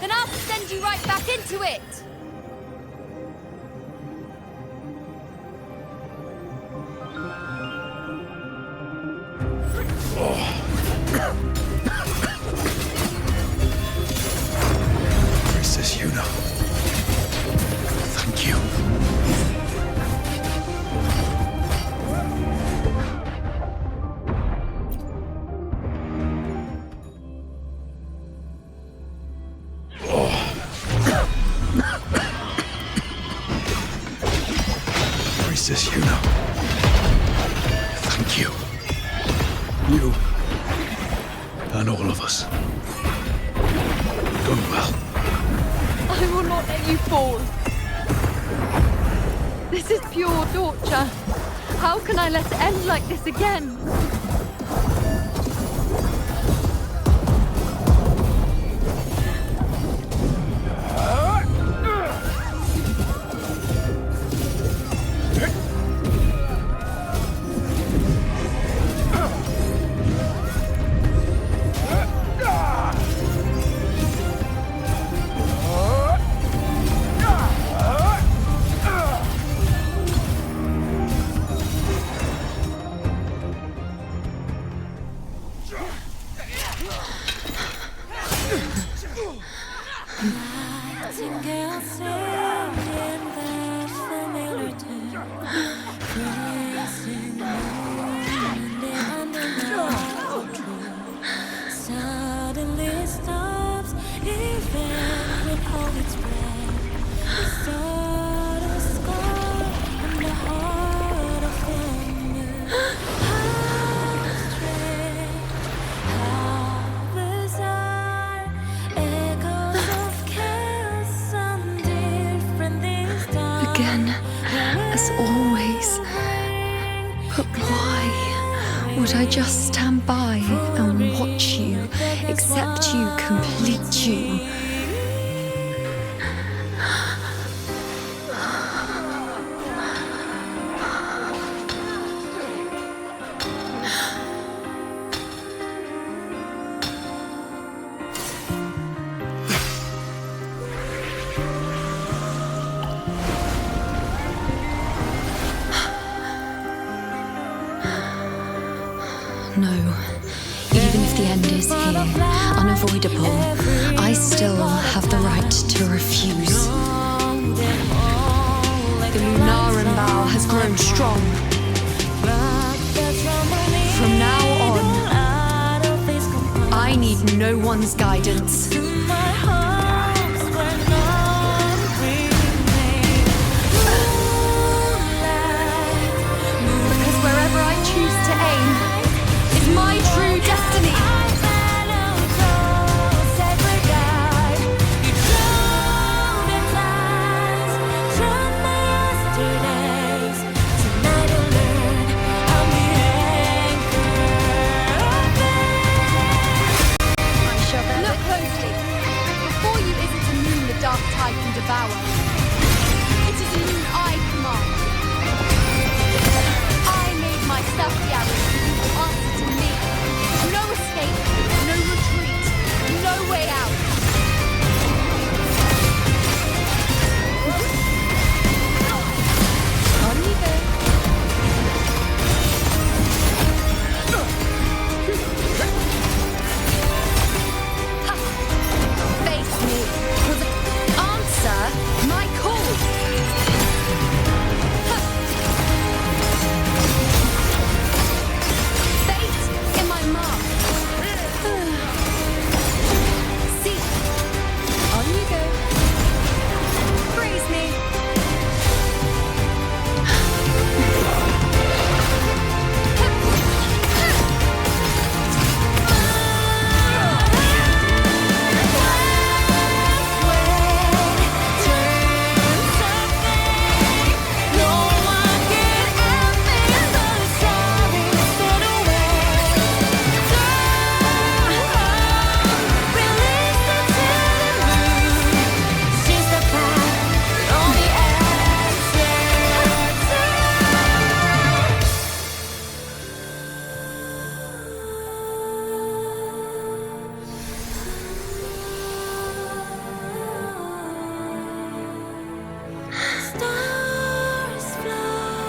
Then I'll send you right back into it! Princess Yuna. Thank you. Princess Yuna. Thank you. You and all of us. Gone well. I will not let you fall. This is pure torture. How can I let it end like this again? Again, as always. But why would I just stand by and watch you, accept you, complete you? No. Even if the end is here, unavoidable, I still have the right to refuse. The Lunaran bow has grown strong. From now on, I need no one's guidance. Because wherever I choose to aim, my true devour. It is a moon I command. I made myself the arrow, you will answer to me. No escape, no retreat, no way out. On you go. Face me. Answer my call. Fate in my mark. See. On you go. Praise me.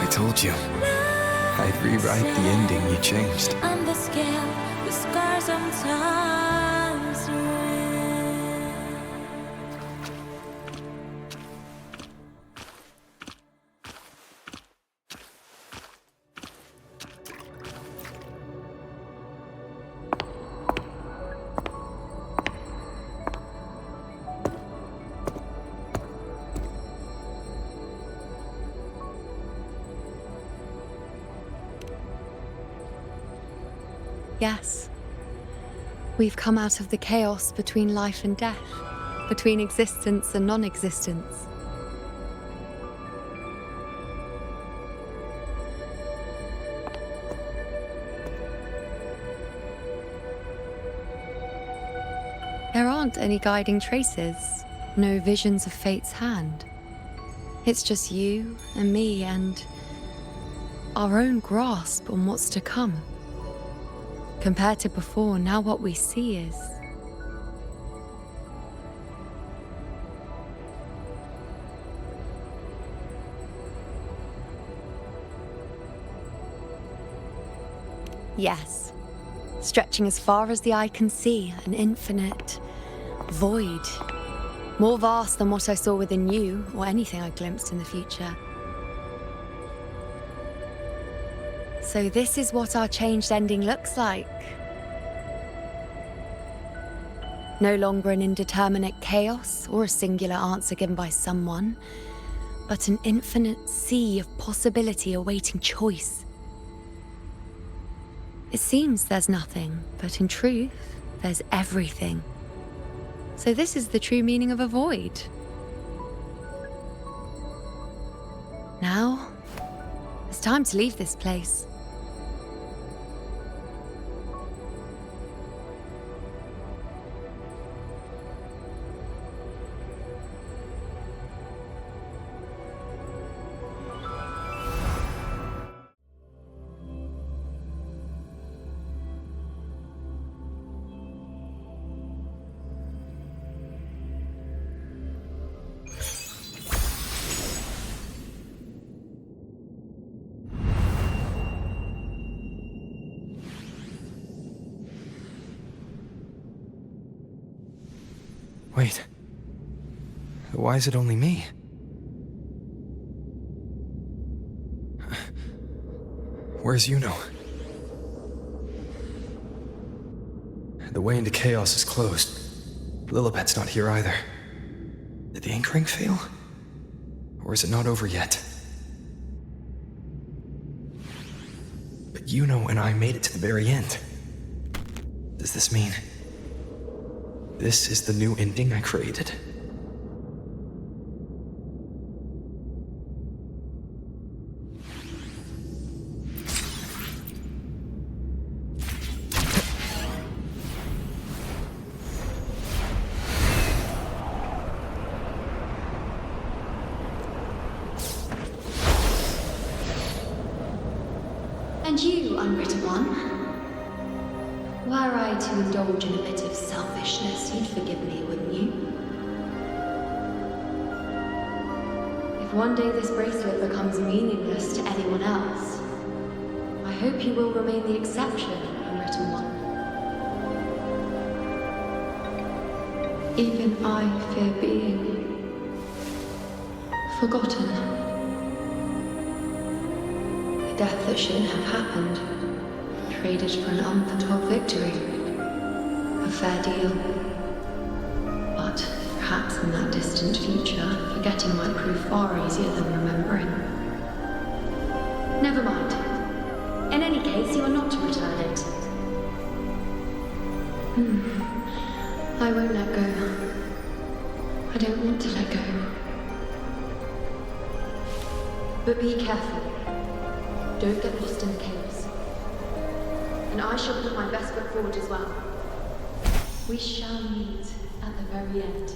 I told you. I'd rewrite the ending you changed. On the scale, the scars sometimes Yes. We've come out of the chaos between life and death, between existence and non-existence. There aren't any guiding traces, no visions of fate's hand. It's just you and me and our own grasp on what's to come. Compared to before, now what we see is... Yes. Stretching as far as the eye can see, an infinite void. More vast than what I saw within you, or anything I glimpsed in the future. So this is what our changed ending looks like. No longer an indeterminate chaos or a singular answer given by someone, but an infinite sea of possibility awaiting choice. It seems there's nothing, but in truth, there's everything. So this is the true meaning of a void. Now, it's time to leave this place. Wait. Why is it only me? Where's Yuno? The way into chaos is closed. Lilibet's not here either. Did the anchoring fail? Or is it not over yet? But Yuno and I made it to the very end. Does this mean... this is the new ending I created? And you, unwritten one? Were I to indulge in a bit of selfishness, you'd forgive me, wouldn't you? If one day this bracelet becomes meaningless to anyone else, I hope you will remain the exception, unwritten one. Even I fear being forgotten. A death that shouldn't have happened, traded for an unforetold victory. A fair deal. But perhaps in that distant future, forgetting might prove far easier than remembering. Never mind. In any case, you are not to return it. I won't let go. I don't want to let go. But be careful. Don't get lost in the chaos. And I shall put my best foot forward as well. We shall meet at the very end.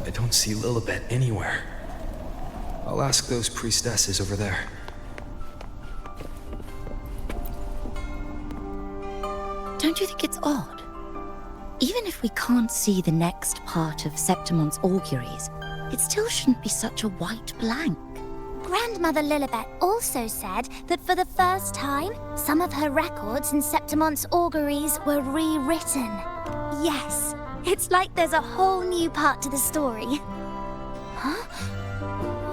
I don't see Lilibet anywhere. I'll ask those priestesses over there. Don't you think it's odd? Even if we can't see the next part of Septimon's auguries, it still shouldn't be such a white blank. Grandmother Lilibet also said that for the first time, some of her records in Septimon's auguries were rewritten. Yes, it's like there's a whole new part to the story. Huh?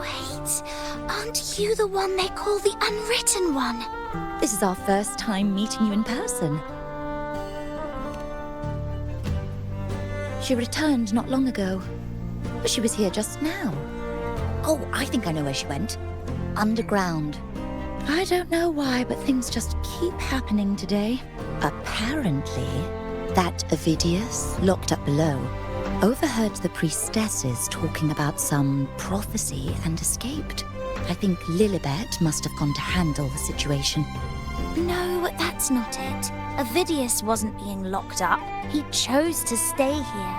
Wait, aren't you the one they call the Unwritten One? This is our first time meeting you in person. She returned not long ago, but she was here just now. Oh, I think I know where she went. Underground. I don't know why, but things just keep happening today. Apparently, that Ovidius, locked up below, overheard the priestesses talking about some prophecy and escaped. I think Lilibet must have gone to handle the situation. No, that's not it. Ovidius wasn't being locked up. He chose to stay here.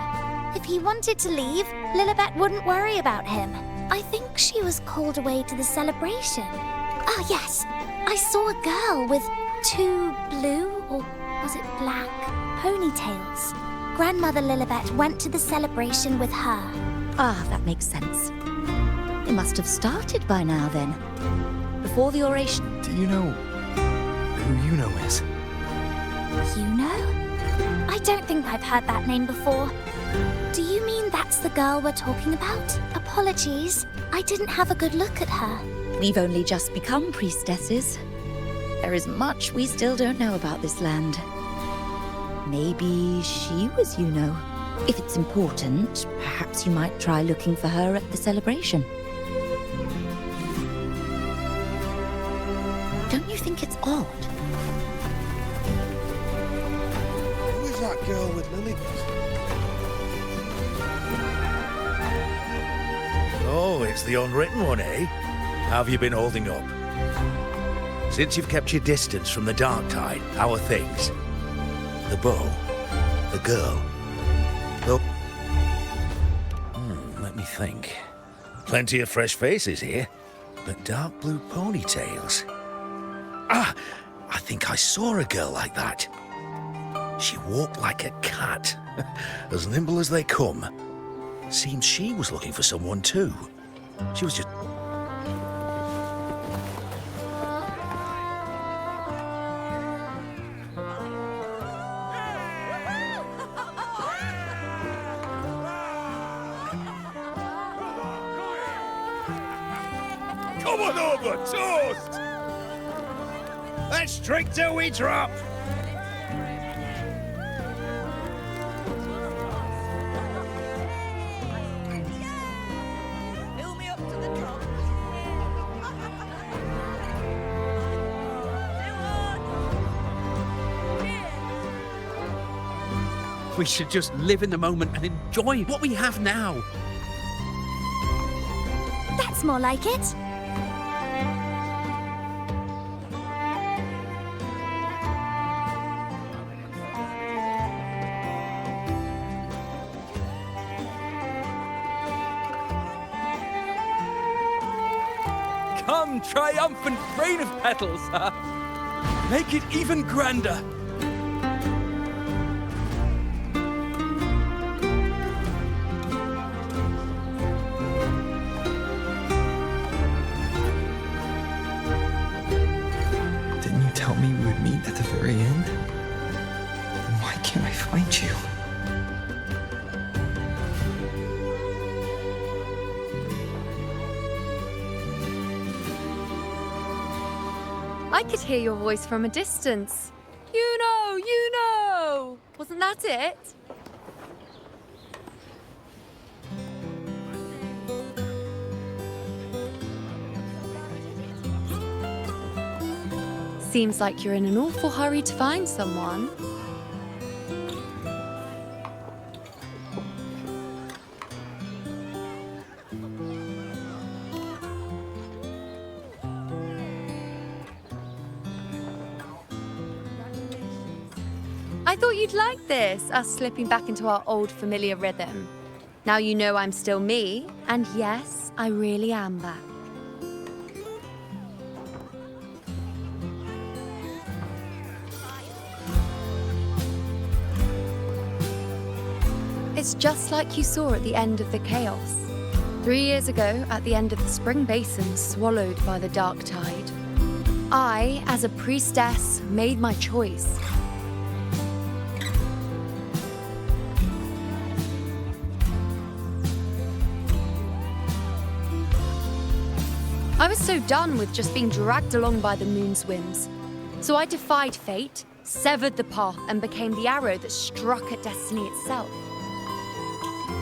If he wanted to leave, Lilibet wouldn't worry about him. I think she was called away to the celebration. Ah, yes. I saw a girl with 2 blue, or was it black, ponytails. Grandmother Lilibet went to the celebration with her. Ah, that makes sense. They must have started by now then. Before the oration. Do you know who Yuno is? Yuno? I don't think I've heard that name before. Do you mean that's the girl we're talking about? Apologies, I didn't have a good look at her. We've only just become priestesses. There is much we still don't know about this land. Maybe she was Yuno. If it's important, perhaps you might try looking for her at the celebration. Don't you think it's odd? Who is that girl with Lilibet? Oh, it's the Unwritten One, eh? How have you been holding up? Since you've kept your distance from the Dark Tide, how are things? The bow, the girl, let me think. Plenty of fresh faces here, but dark blue ponytails. Ah, I think I saw a girl like that. She walked like a cat, as nimble as they come. Seems she was looking for someone too. She was just... Come on over, toast! Let's drink till we drop! We should just live in the moment and enjoy what we have now. That's more like it. Come, triumphant rain of petals! Make it even grander! Didn't you tell me we would meet at the very end? Then why can't I find you? I could hear your voice from a distance. You know, you know! Wasn't that it? Seems like you're in an awful hurry to find someone. I thought you'd like this, us slipping back into our old familiar rhythm. Now you know I'm still me, and yes, I really am back. It's just like you saw at the end of the chaos. 3 years ago, at the end of the spring basin swallowed by the dark tide, I, as a priestess, made my choice. I was so done with just being dragged along by the moon's whims. So I defied fate, severed the path, and became the arrow that struck at destiny itself.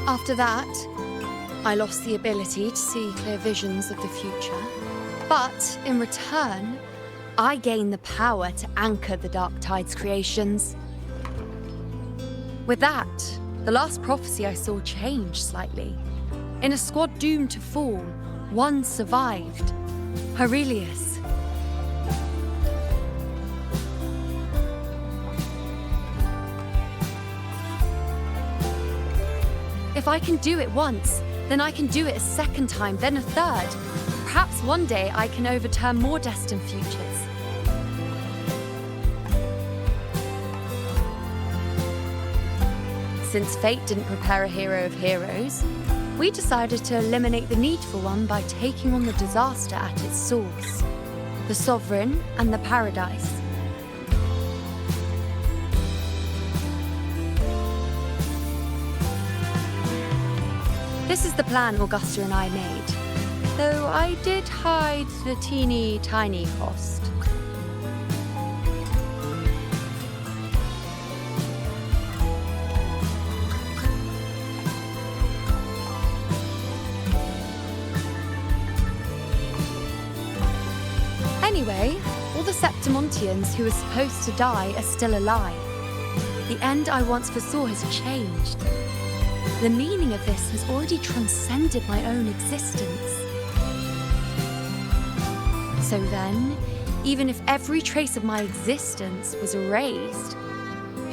After that, I lost the ability to see clear visions of the future. But in return, I gained the power to anchor the Dark Tide's creations. With that, the last prophecy I saw changed slightly. In a squad doomed to fall, one survived. Aurelius. If I can do it once, then I can do it a second time, then a third. Perhaps one day I can overturn more destined futures. Since fate didn't prepare a hero of heroes, we decided to eliminate the need for one by taking on the disaster at its source, the Sovereign and the Paradise. This is the plan Augusta and I made, though I did hide the teeny tiny cost. Anyway, all the Septimontians who were supposed to die are still alive. The end I once foresaw has changed. The meaning of this has already transcended my own existence. So then, even if every trace of my existence was erased,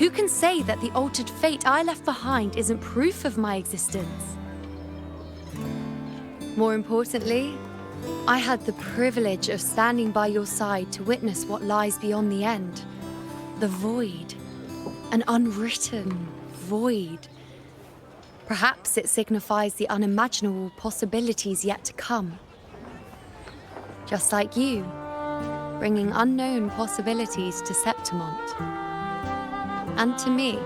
who can say that the altered fate I left behind isn't proof of my existence? More importantly, I had the privilege of standing by your side to witness what lies beyond the end. The void. An unwritten void. Perhaps it signifies the unimaginable possibilities yet to come. Just like you, bringing unknown possibilities to Septimont. And to me.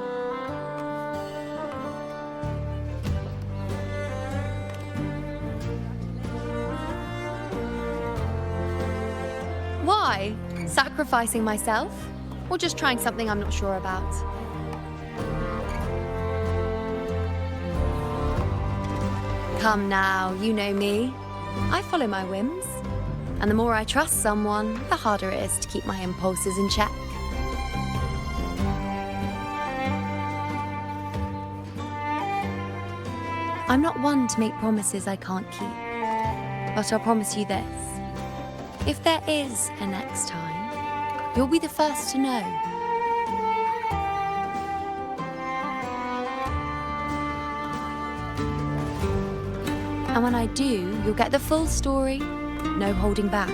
Why? Sacrificing myself? Or just trying something I'm not sure about? Come now, you know me. I follow my whims. And the more I trust someone, the harder it is to keep my impulses in check. I'm not one to make promises I can't keep. But I'll promise you this. If there is a next time, you'll be the first to know. And when I do, you'll get the full story, No holding back.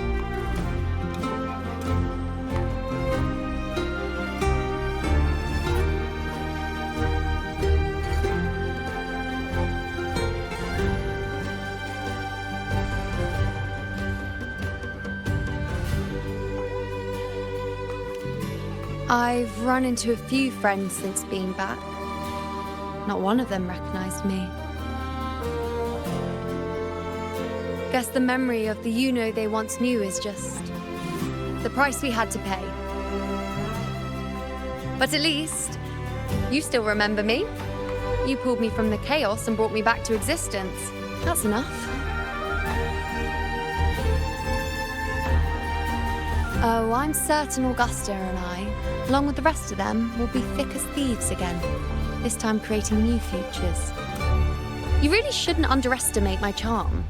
I've run into a few friends since being back. Not one of them recognized me. Guess the memory of the you-know they once knew is just the price we had to pay. But at least, you still remember me. You pulled me from the chaos and brought me back to existence. That's enough. Oh, I'm certain Augusta and I, along with the rest of them, will be thick as thieves again, this time creating new futures. You really shouldn't underestimate my charm.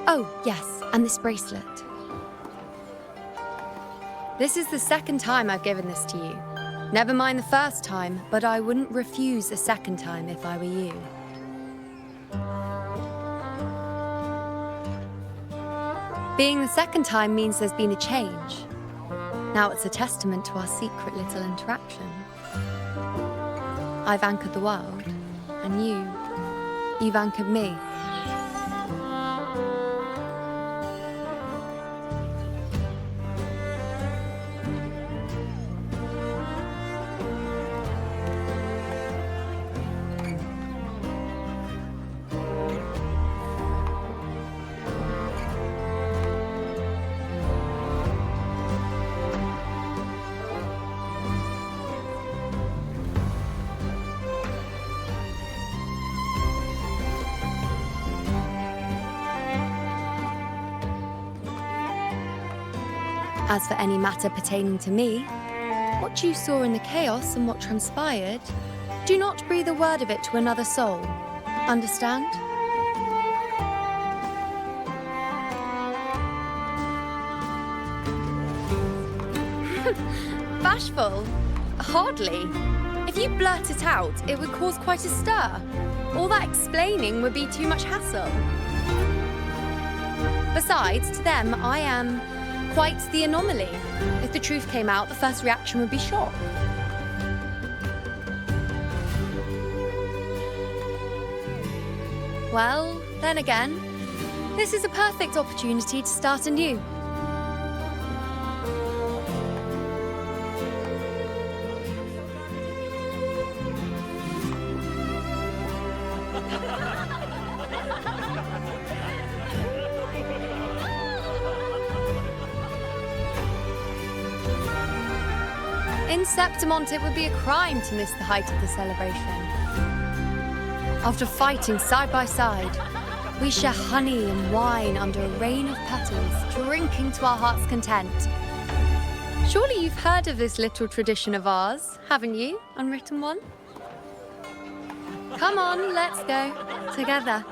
Oh, yes, and this bracelet. This is the second time I've given this to you. Never mind the first time, but I wouldn't refuse a second time if I were you. Being the second time means there's been a change. Now it's a testament to our secret little interaction. I've anchored the world, and you've anchored me. As for any matter pertaining to me, what you saw in the chaos and what transpired, do not breathe a word of it to another soul. Understand? Bashful? Hardly. If you blurt it out, it would cause quite a stir. All that explaining would be too much hassle. Besides, to them, I am quite the anomaly. If the truth came out, the first reaction would be shock. Well, then again, this is a perfect opportunity to start anew. In Septimont, it would be a crime to miss the height of the celebration. After fighting side by side, we share honey and wine under a rain of petals, drinking to our heart's content. Surely you've heard of this little tradition of ours, haven't you, Unwritten One? Come on, let's go, together,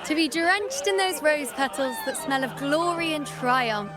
to be drenched in those rose petals that smell of glory and triumph.